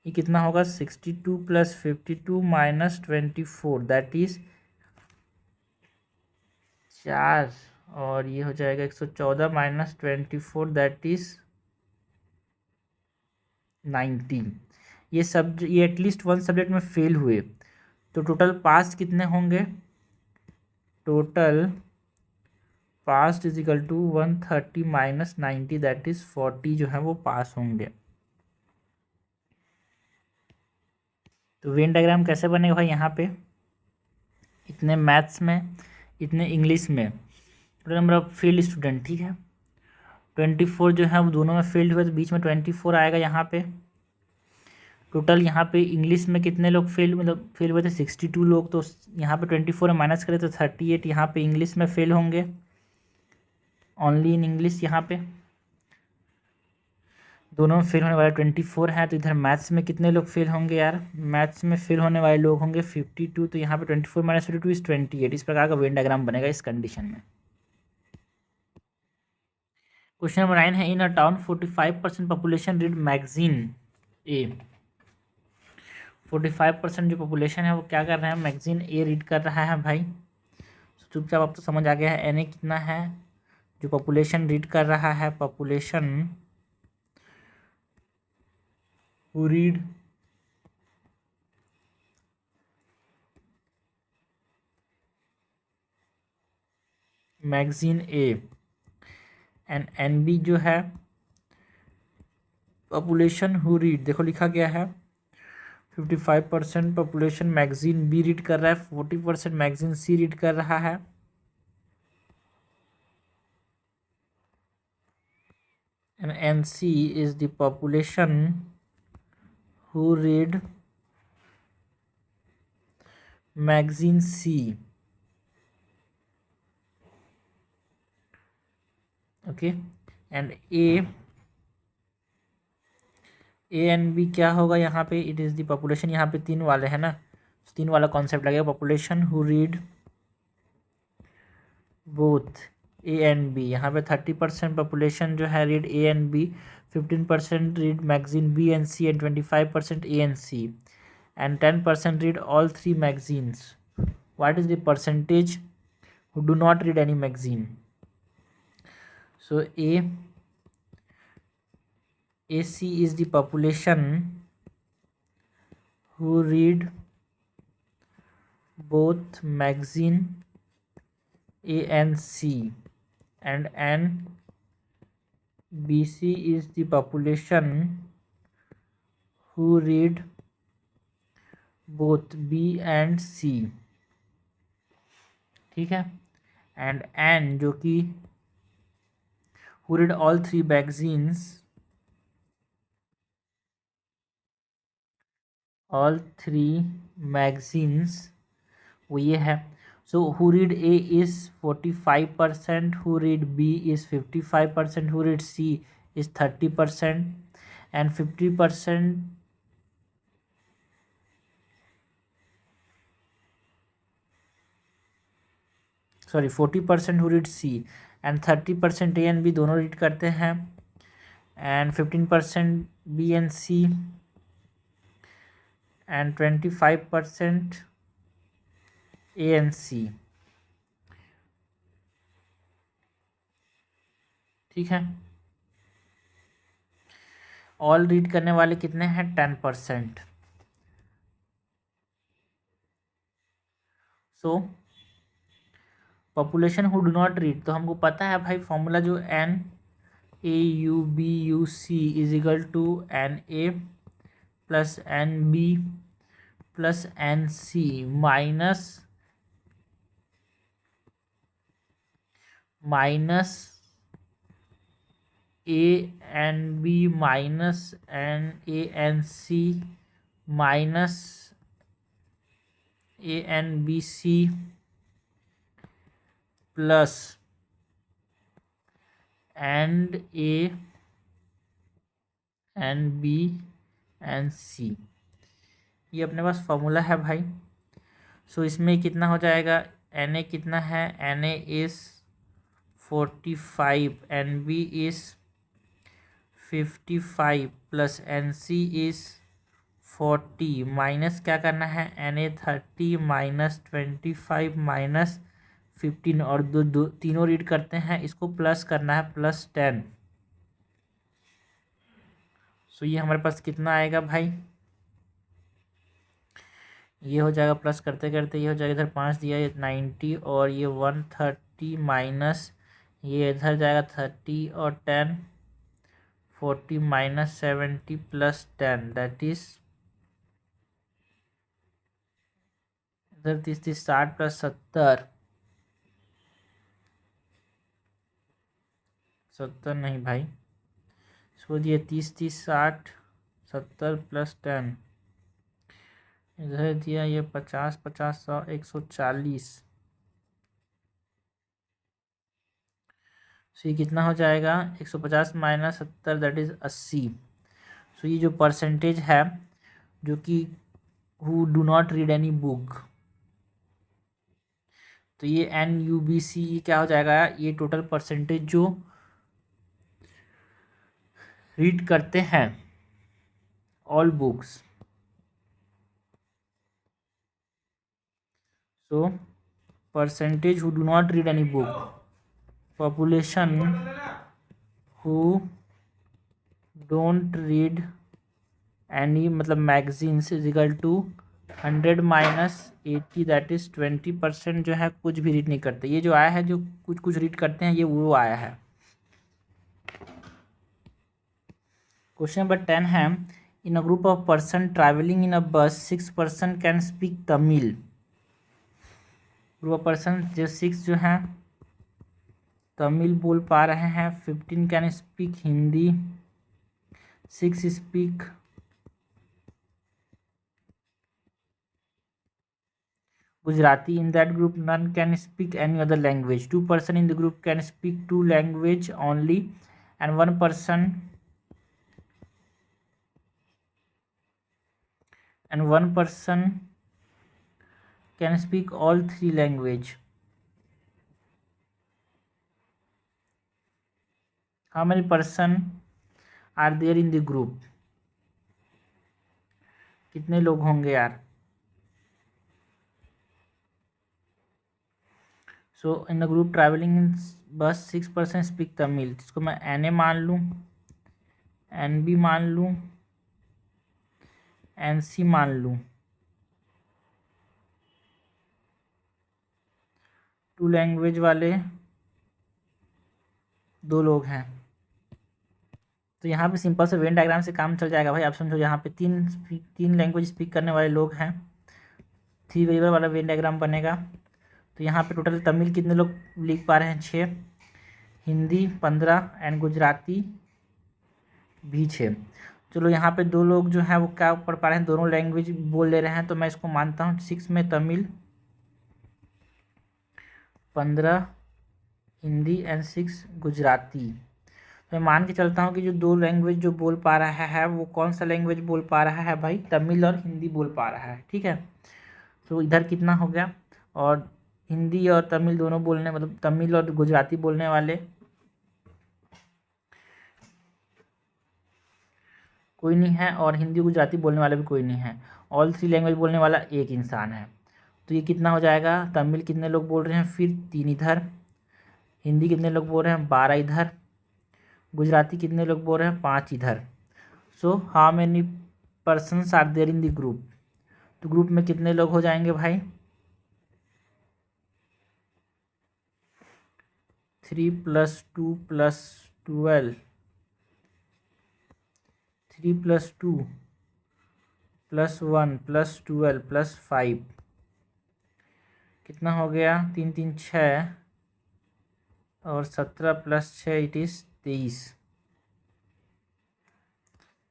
ये कितना होगा, 62 प्लस 52 माइनस 24 दैट इज 4, और ये हो जाएगा 114 माइनस 24 दैट इज 19। ये एटलीस्ट वन सब्जेक्ट में फेल हुए, तो टोटल पास कितने होंगे, total pass is equal to 130 minus 90 that is 40 जो है वो पास होंगे। तो वेन डायग्राम कैसे बनेगा भाई, यहाँ पे इतने मैथ्स में, इतने इंग्लिश में, total number of field student, ठीक है 24 जो है वो दोनों में फील्ड हुए, तो बीच में 24 आएगा यहाँ पे। टोटल यहाँ पे इंग्लिश में कितने लोग फेल मतलब फेल हुए थे, 62 लोग, तो यहाँ पे 24 में माइनस करें तो 38 यहाँ पे इंग्लिश में फेल होंगे, ओनली इन इंग्लिश। यहाँ पे दोनों में फेल होने वाले 24 है, तो इधर मैथ्स में कितने लोग फेल होंगे यार, मैथ्स में फेल होने वाले लोग होंगे 52, तो यहाँ पे 24 माइनस 52 इज 28। इस प्रकार का वेन डायग्राम बनेगा इस कंडीशन में। क्वेश्चन नंबर 9 है, in a town 45% population read magazine A. 45% जो पॉपुलेशन है वो क्या कर रहे हैं, मैगजीन ए रीड कर रहा है भाई। चुपचाप आप तो समझ आ गया है एन ए कितना है, जो पॉपुलेशन रीड कर रहा है, population who read magazine A, and N B जो है पॉपुलेशन हु रीड, देखो लिखा गया है 55% पॉपुलेशन मैगजीन बी रीड कर रहा है, 40% मैगजीन सी रीड कर रहा है, and NC is the population who read magazine C. Okay, and A and B क्या होगा यहाँ पे, it is the population, यहाँ पे तीन वाले हैं ना, तीन वाला कॉन्सेप्ट लगेगा, population who read both A and B। यहाँ पे 30% पॉपुलेशन जो है read A and B, 15% read magazine B and C, and 25% A and C, and 10% read all three magazines. What is the percentage who do not read any magazine? So AC is the population who read both magazine A and C, and BC is the population who read both B and C। ठीक है, and N जो कि who read all three magazines, all three magazines वो ये है। सो who read A is 45%, who read B is 55%, who read C is 30%, and 50%, sorry 40% who read C, and 30% A and B दोनों read करते हैं, and 15% B and C, and 25% A and C। ठीक है, all read करने वाले कितने हैं 10%। So population who do not read, तो हमको पता है भाई फॉर्मूला जो NAUBUC is equal to NA plus NB plus NC minus ANB minus NANC minus ANBC plus N ANBNC, ये अपने पास फॉर्मूला है भाई। सो इसमें कितना हो जाएगा, Na कितना है, Na is 45, NB is 55 plus NC is 40 minus क्या करना है, Na 30 माइनस 25 माइनस 15 और दो तीनों रीड करते हैं, इसको प्लस करना है प्लस 10। सो ये हमारे पास कितना आएगा भाई, ये हो जाएगा प्लस करते करते ये हो जाएगा, इधर 5 दिया, ये 90 और ये 130 माइनस ये इधर जाएगा 30 और 10 40 माइनस 70 प्लस 10 दैट इज इधर 30 60 प्लस 70 नहीं भाई, इसको दिए 30 60 70 प्लस 10, इधर दिया ये 50 50 100 140। सो ये कितना हो जाएगा, 150 माइनस 70 दैट इज 80। सो ये जो परसेंटेज है जो कि who do not read any book, तो ये NUBC क्या हो जाएगा, ये टोटल परसेंटेज जो रीड करते हैं all books. So percentage who do not read any book, population who don't read any मतलब magazines is equal to 100 minus 80 that is 20% जो है कुछ भी रीड नहीं करते। ये जो आया है जो कुछ कुछ रीड करते हैं ये वो आया है। क्वेश्चन नंबर 10 है, in a group of person travelling in a bus 6 person can speak Tamil. Group of person जो 6 जो हैं तमिल बोल पा रहे हैं, 15 can speak Hindi, 6 speak Gujarati. In that group, none can speak any other language. 2 person in the group can speak 2 language only, and one person can speak all 3 language. How many person are there in the group? कितने लोग होंगे यार? So in the group travelling in bus 6 person speak Tamil, जिसको मैं NA मान लूँ, NB मान लूँ, NC मान लूँ। 2 लैंग्वेज वाले 2 लोग हैं, तो यहाँ पे सिंपल से वेन डायग्राम से काम चल जाएगा भाई। आप समझो यहाँ पे तीन लैंग्वेज स्पीक करने वाले लोग हैं, 3 वेरिएबल वाला वेन डायग्राम बनेगा। तो यहाँ पे टोटल तमिल कितने लोग लिख पा रहे हैं, 6, हिंदी 15 एंड गुजराती भी 6। चलो यहाँ पे 2 लोग जो हैं वो क्या पढ़ पा रहे हैं, दोनों लैंग्वेज बोल ले रहे हैं, तो मैं इसको मानता हूँ 6 में तमिल, 15 हिंदी एंड 6 गुजराती। तो मैं मान के चलता हूँ कि जो 2 लैंग्वेज जो बोल पा रहा है वो कौन सा लैंग्वेज बोल पा रहा है भाई, तमिल और हिंदी बोल पा रहा है, ठीक है। तो इधर कितना हो गया, और हिंदी और तमिल दोनों बोलने मतलब तमिल और गुजराती बोलने वाले कोई नहीं है, और हिंदी गुजराती बोलने वाला भी कोई नहीं है। ऑल 3 लैंग्वेज बोलने वाला एक इंसान है। तो ये कितना हो जाएगा, तमिल कितने लोग बोल रहे हैं, फिर 3 इधर, हिंदी कितने लोग बोल रहे हैं, 12 इधर, गुजराती कितने लोग बोल रहे हैं, 5 इधर। So how many persons are there in the group, तो ग्रुप में कितने लोग हो जाएंगे भाई, 3 + 2 + 12, 3 + 2 + 1 + 12 + 5 कितना हो गया, 3 3 6 और 17 + 6 इट इज़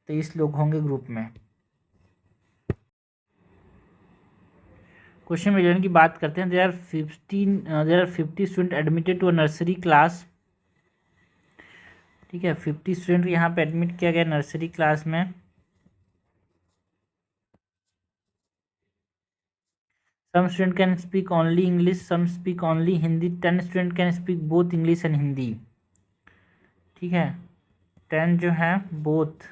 23 लोग होंगे ग्रुप में। क्वेश्चन में की बात करते हैं, there are 50 student admitted to a nursery class. ठीक है, 50 स्टूडेंट यहाँ पे एडमिट किया गया नर्सरी क्लास में। Some student can speak only English, some speak only Hindi, 10 student can speak both English and Hindi. ठीक है, 10 जो है both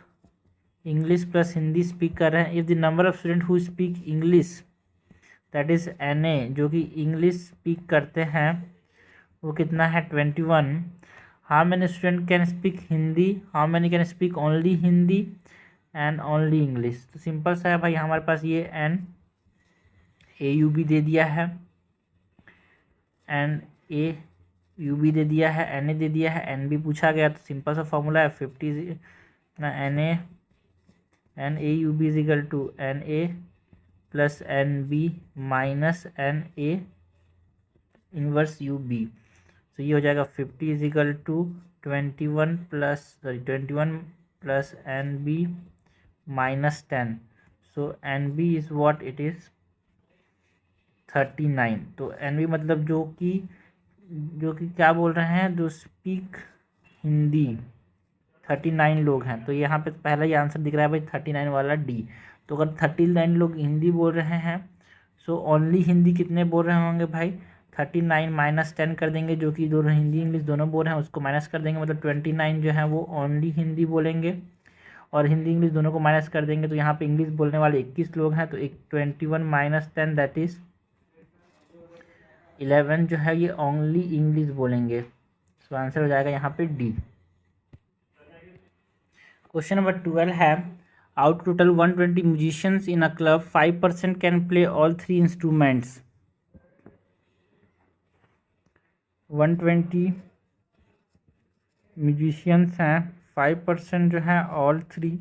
English plus Hindi speak कर रहे हैं। If the number of student who speak English that is NA, जो कि इंग्लिश स्पीक करते हैं, वो कितना है 21। How many student can speak Hindi, how many can speak only Hindi and only English. तो सिंपल सा है भाई, हमारे पास ये NAUB दे दिया है, NAUB दे दिया है, NA दे दिया है, NB पूछा गया। तो सिंपल सा फॉर्मूला है 50 ना NAUB is equal to NA + NB - NA inverse UB। तो ये हो जाएगा 50 is equal to 21 + NB - 10। So NB is what it is 39। तो NB मतलब जो कि क्या बोल रहे हैं, जो स्पीक हिंदी, 39 लोग हैं। तो यहाँ पे पहला ही आंसर दिख रहा है भाई 39 वाला D। तो अगर 39 लोग हिंदी बोल रहे हैं, सो ओनली हिंदी कितने बोल रहे होंगे भाई, 39 - 10 कर देंगे, जो कि दोनों हिंदी इंग्लिश दोनों बोल रहे हैं, उसको माइनस कर देंगे, मतलब 29 जो है वो ओनली हिंदी बोलेंगे, और हिंदी इंग्लिश दोनों को माइनस कर देंगे। तो यहाँ पे इंग्लिश बोलने वाले 21 लोग हैं, तो 21 - 10 दैट इज़ 11 जो है ये ओनली इंग्लिश बोलेंगे। सो आंसर हो जाएगा यहाँ पे D। क्वेश्चन नंबर 12 है, out total 120 musicians in a club 5% can play all 3 instruments. 120 musicians हैं, 5% जो है all 3,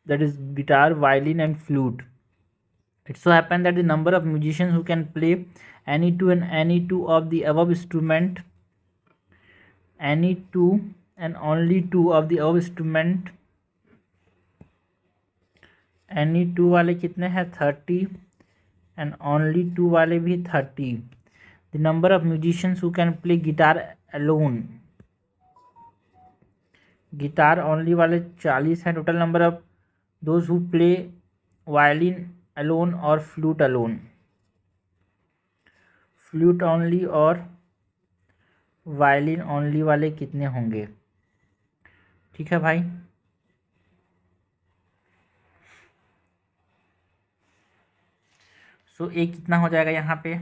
that is guitar, violin and flute. It so happens that the number of musicians who can play any two of the above instrument, any two and only two of the above instrument, any two वाले कितने हैं 30 and only two वाले भी 30। The number of musicians who can play guitar alone, guitar only वाले 40 हैं। Total number of those who play violin alone और flute alone, flute only और violin only वाले कितने होंगे। ठीक है भाई, सो एक कितना हो जाएगा यहाँ पे,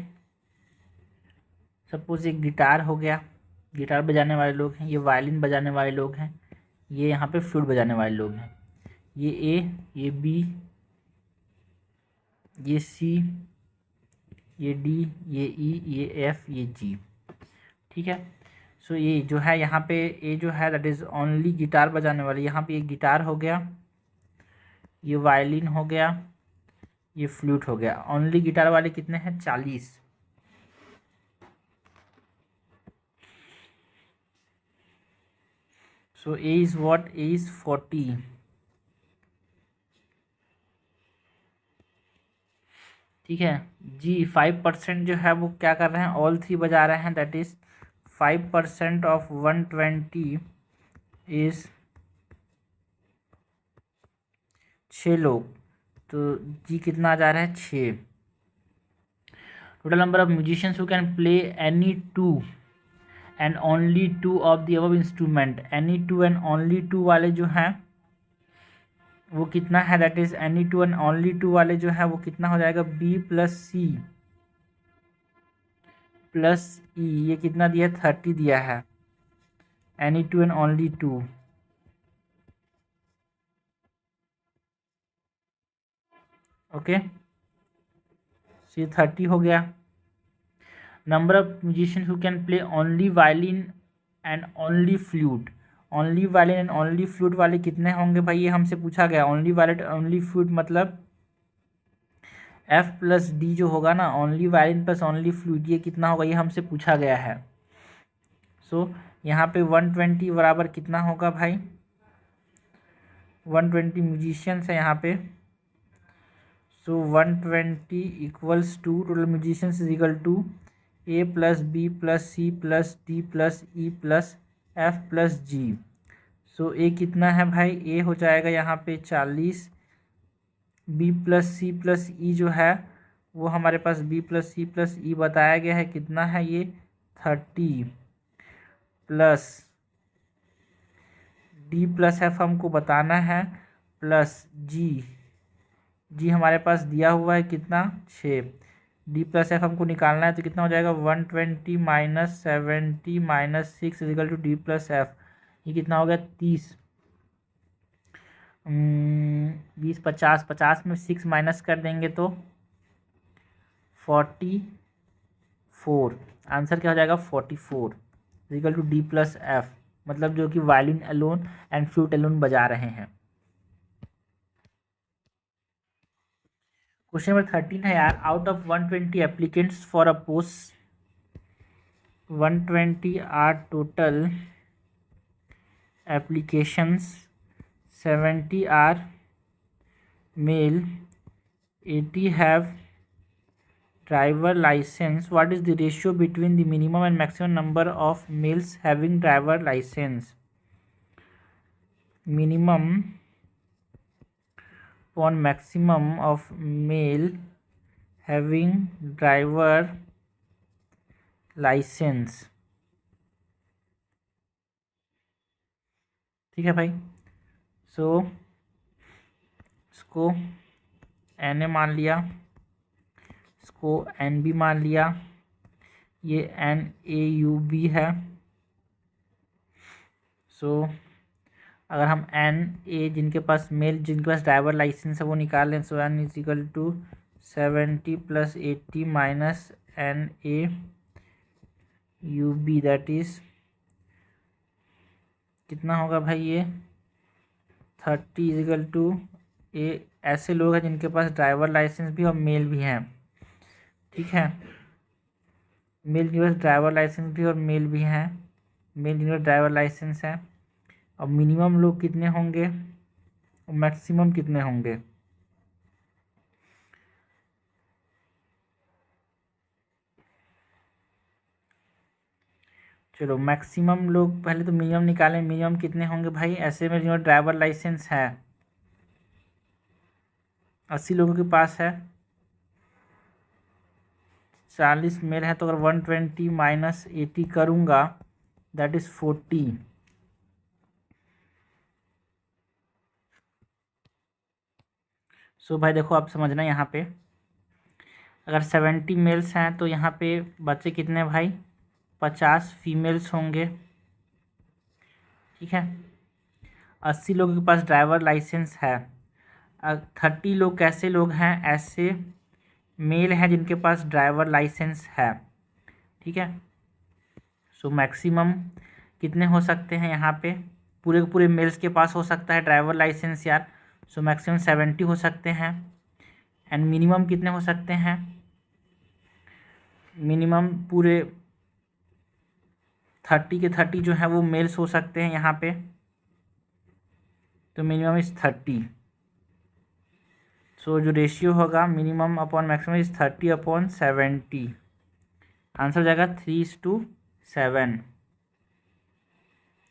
सपोज एक गिटार हो गया, गिटार बजाने वाले लोग हैं, ये वायलिन बजाने वाले लोग हैं, ये यहाँ पे फ्लूट बजाने वाले लोग हैं, ये A, ये B, ये C, ये D, ये E, ये F, ये G। ठीक है, सो ये जो है यहाँ पे A जो है दैट इज़ ओनली गिटार बजाने वाले, यहाँ पे एक गिटार हो गया, ये वायलिन हो गया, ये फ्लूट हो गया। ओनली गिटार वाले कितने हैं 40। सो A is what, A is 40। ठीक है जी, 5% जो है वो क्या कर रहे हैं, ऑल 3 बजा रहे हैं, दैट इज़ 5% ऑफ 120 इज़ 6 लोग। तो जी कितना आ जा रहा है 6। Total number of musicians who can play any two and only two of the above instrument, any two and only two वाले जो हैं वो कितना है, that is any two and only two वाले जो है वो कितना हो जाएगा, B + C + E, ये कितना दिया 30 दिया है, any two and only two. Okay, ये 30 हो गया। Number of musician who can play only violin and only flute, only violin and only flute वाले कितने होंगे भाई, ये हमसे पूछा गया। ओनली वायलिन ओनली फ्लूट मतलब एफ प्लस डी जो होगा ना, only violin plus only flute, ये कितना होगा, ये हमसे पूछा गया है। सो यहाँ पे 120 बराबर कितना होगा भाई, 120 म्यूजिशियंस है यहाँ पे। So 120 equals to total musicians is equal to A plus B plus C plus D plus E plus F plus G. So A कितना है भाई, ए हो जाएगा यहाँ पे 40, B plus C plus E जो है वो हमारे पास B plus C plus E बताया गया है, कितना है ये 30, प्लस डी प्लस एफ हमको बताना है, प्लस जी, जी हमारे पास दिया हुआ है कितना 6, डी प्लस एफ हमको निकालना है, तो कितना हो जाएगा 120 minus 70 minus 6 equal to D plus F, ये कितना हो गया 30, 20 50, 50 में 6 माइनस कर देंगे तो 44, आंसर क्या हो जाएगा 44 equal to D plus F, मतलब जो कि violin alone and flute alone बजा रहे हैं। क्वेश्चन नंबर 13 है यार, out of 120 applicants for a post 120 are total applications, 70 are male, 80 have driver license. What is the ratio between the minimum and maximum number of males having driver license? Minimum upon maximum of male having driver license. ठीक है भाई, सो इसको N A मान लिया, इसको N B मान लिया, ये एन ए यू बी है। सो अगर हम एन ए जिनके पास मेल जिनके पास ड्राइवर लाइसेंस है वो निकाल लें, so n is equal to 70 plus 80 minus n A U B, that is कितना होगा भाई, ये 30 इज इक्वल टू ए, ऐसे लोग हैं जिनके पास ड्राइवर लाइसेंस भी और मेल भी हैं, ठीक है, मेल जिनके पास ड्राइवर लाइसेंस भी और मेल भी हैं, मेल जिनके पास ड्राइवर लाइसेंस है। अब मिनिमम लोग कितने होंगे और मैक्सिमम कितने होंगे, चलो मैक्सिमम लोग पहले तो मिनिमम निकालें, मिनिमम कितने होंगे भाई, ऐसे में जिनका ड्राइवर लाइसेंस है 80 लोगों के पास है, 40 मेल है, तो अगर 120 माइनस 80 करूँगा दैट इज़ 40, सो भाई देखो आप समझना, यहाँ पे अगर 70 मेल्स हैं तो यहाँ पे बच्चे कितने भाई 50 फीमेल्स होंगे, ठीक है, 80 लोगों के पास ड्राइवर लाइसेंस है, 30 लोग कैसे लोग हैं, ऐसे मेल हैं जिनके पास ड्राइवर लाइसेंस है, ठीक है। सो मैक्सिमम कितने हो सकते हैं यहाँ पे, पूरे के पूरे मेल्स के पास हो सकता है ड्राइवर लाइसेंस यार, सो मैक्सिमम 70 हो सकते हैं, एंड मिनिमम कितने हो सकते हैं, मिनिमम पूरे 30 के 30 जो है वो मेल्स हो सकते हैं यहाँ पे, तो मिनिमम इज़ 30, सो जो रेशियो होगा minimum upon maximum is 30 upon 70, answer हो जाएगा 3:7,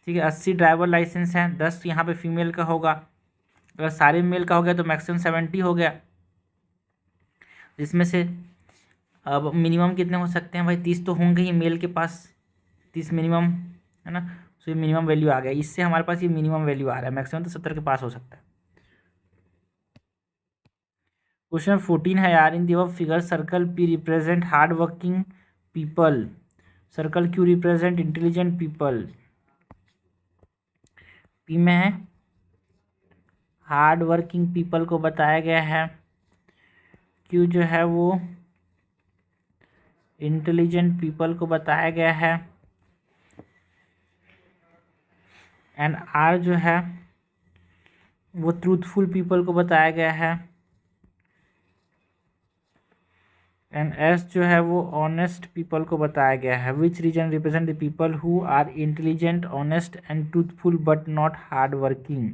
ठीक है। 80 ड्राइवर लाइसेंस हैं, 10 यहाँ पे फीमेल का होगा, अगर सारे मेल का हो गया तो मैक्सिमम 70 हो गया, जिसमें से अब मिनिमम कितने हो सकते हैं भाई, 30 तो होंगे ही मेल के पास, 30 मिनिमम है ना, सो ये मिनिमम वैल्यू आ गया, इससे हमारे पास ये मिनिमम वैल्यू आ रहा है, मैक्सिमम तो 70 के पास हो सकता है। क्वेश्चन 14 है यार, in the figure circle P represent hard working people, circle Q represent intelligent people, P में है हार्ड वर्किंग पीपल को बताया गया है, क्यू जो है वो इंटेलिजेंट पीपल को बताया गया है, एंड आर जो है वो ट्रूथफुल पीपल को बताया गया है, एंड एस जो है वो ऑनेस्ट पीपल को बताया गया है। Which region represent the people who are intelligent, honest and truthful but not hard working.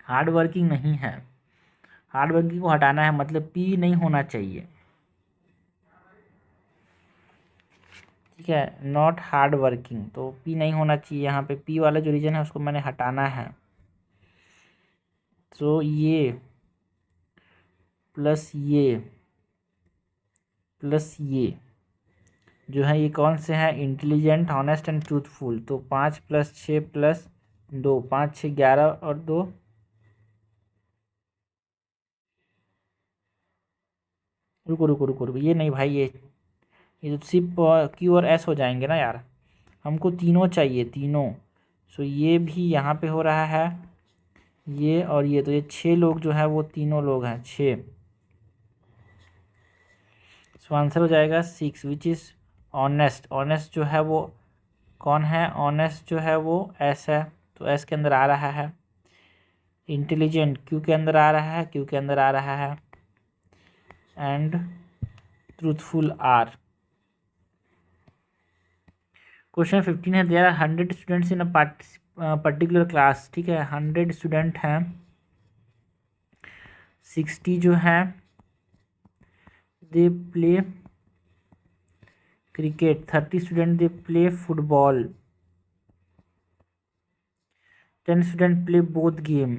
Hard working नहीं है, हार्ड वर्किंग को हटाना है, मतलब पी नहीं होना चाहिए, ठीक है। नॉट हार्ड वर्किंग, तो पी नहीं होना चाहिए यहाँ पे, पी वाला जो रीजन है उसको मैंने हटाना है। तो ये प्लस ये प्लस ये जो है ये कौन से हैं, इंटेलिजेंट, ऑनेस्ट एंड ट्रूथफुल। तो 5 + 6 + 2, 5 6 11 और 2 रुको रुको रुको रुको, ये नहीं भाई, ये तो सिर्फ क्यू और एस हो जाएंगे ना यार, हमको तीनों चाहिए, तीनों। सो ये भी यहाँ पे हो रहा है, ये और ये, तो ये 6 लोग जो है वो तीनों लोग हैं, 6। सो आंसर हो जाएगा 6, विच इज़ ऑनेस्ट। ऑनेस्ट जो है वो कौन है, ऑनेस्ट जो है वो एस है, तो एस के अंदर आ रहा है। इंटेलिजेंट क्यू के अंदर आ रहा है, क्यू के अंदर आ रहा है, एंड ट्रूथफुल आर। क्वेश्चन 15 है, there are 100 students in a particular class, ठीक है। 100 स्टूडेंट हैं, 60 जो है they play cricket, 30 student they play football, 10 student play both game.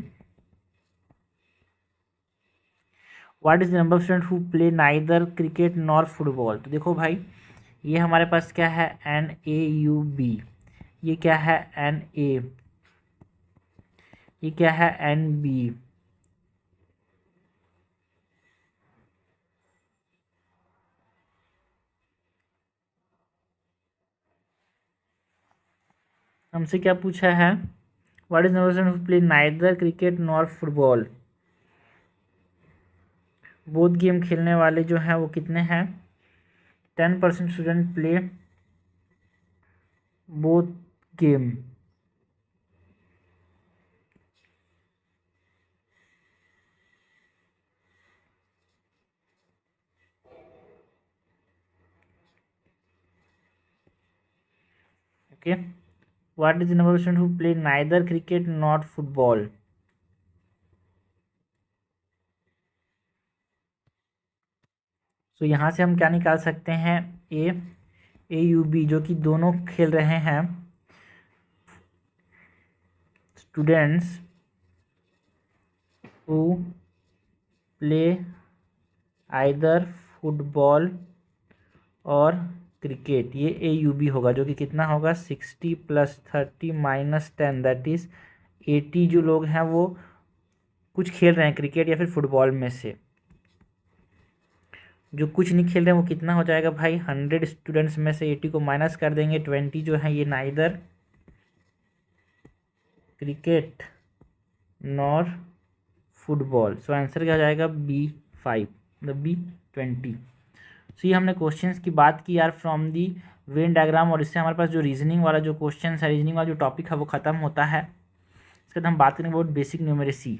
What is the number of student who play neither cricket nor football. तो देखो भाई, ये हमारे पास क्या है, NAUB, ये क्या है, NA, ये क्या है, NB, हमसे क्या पूछा है, what is number of student who play neither cricket nor football. Both game खेलने वाले जो हैं वो कितने हैं, 10% student play both game. Okay, what is the number of student who play neither cricket not football. So यहाँ से हम क्या निकाल सकते हैं, AUB जो कि दोनों खेल रहे हैं, students who play either football और क्रिकेट, ये AUB होगा, जो कि कितना होगा, 60 + 30 - 10 दैट इज़ 80 जो लोग हैं वो कुछ खेल रहे हैं क्रिकेट या फिर फुटबॉल में से। जो कुछ नहीं खेल रहे हैं वो कितना हो जाएगा भाई, 100 स्टूडेंट्स में से 80 को माइनस कर देंगे, 20 जो है ये नाइदर क्रिकेट नॉर फुटबॉल। सो आंसर क्या हो जाएगा, B5, मतलब B20। सो ये हमने क्वेश्चंस की बात की यार फ्रॉम दी वेन डायग्राम, और इससे हमारे पास जो रीजनिंग वाला जो क्वेश्चन है, रीजनिंग वाला जो टॉपिक है वो ख़त्म होता है। इसके बाद हम बात करेंगे अबाउट बेसिक न्यूमेरेसी।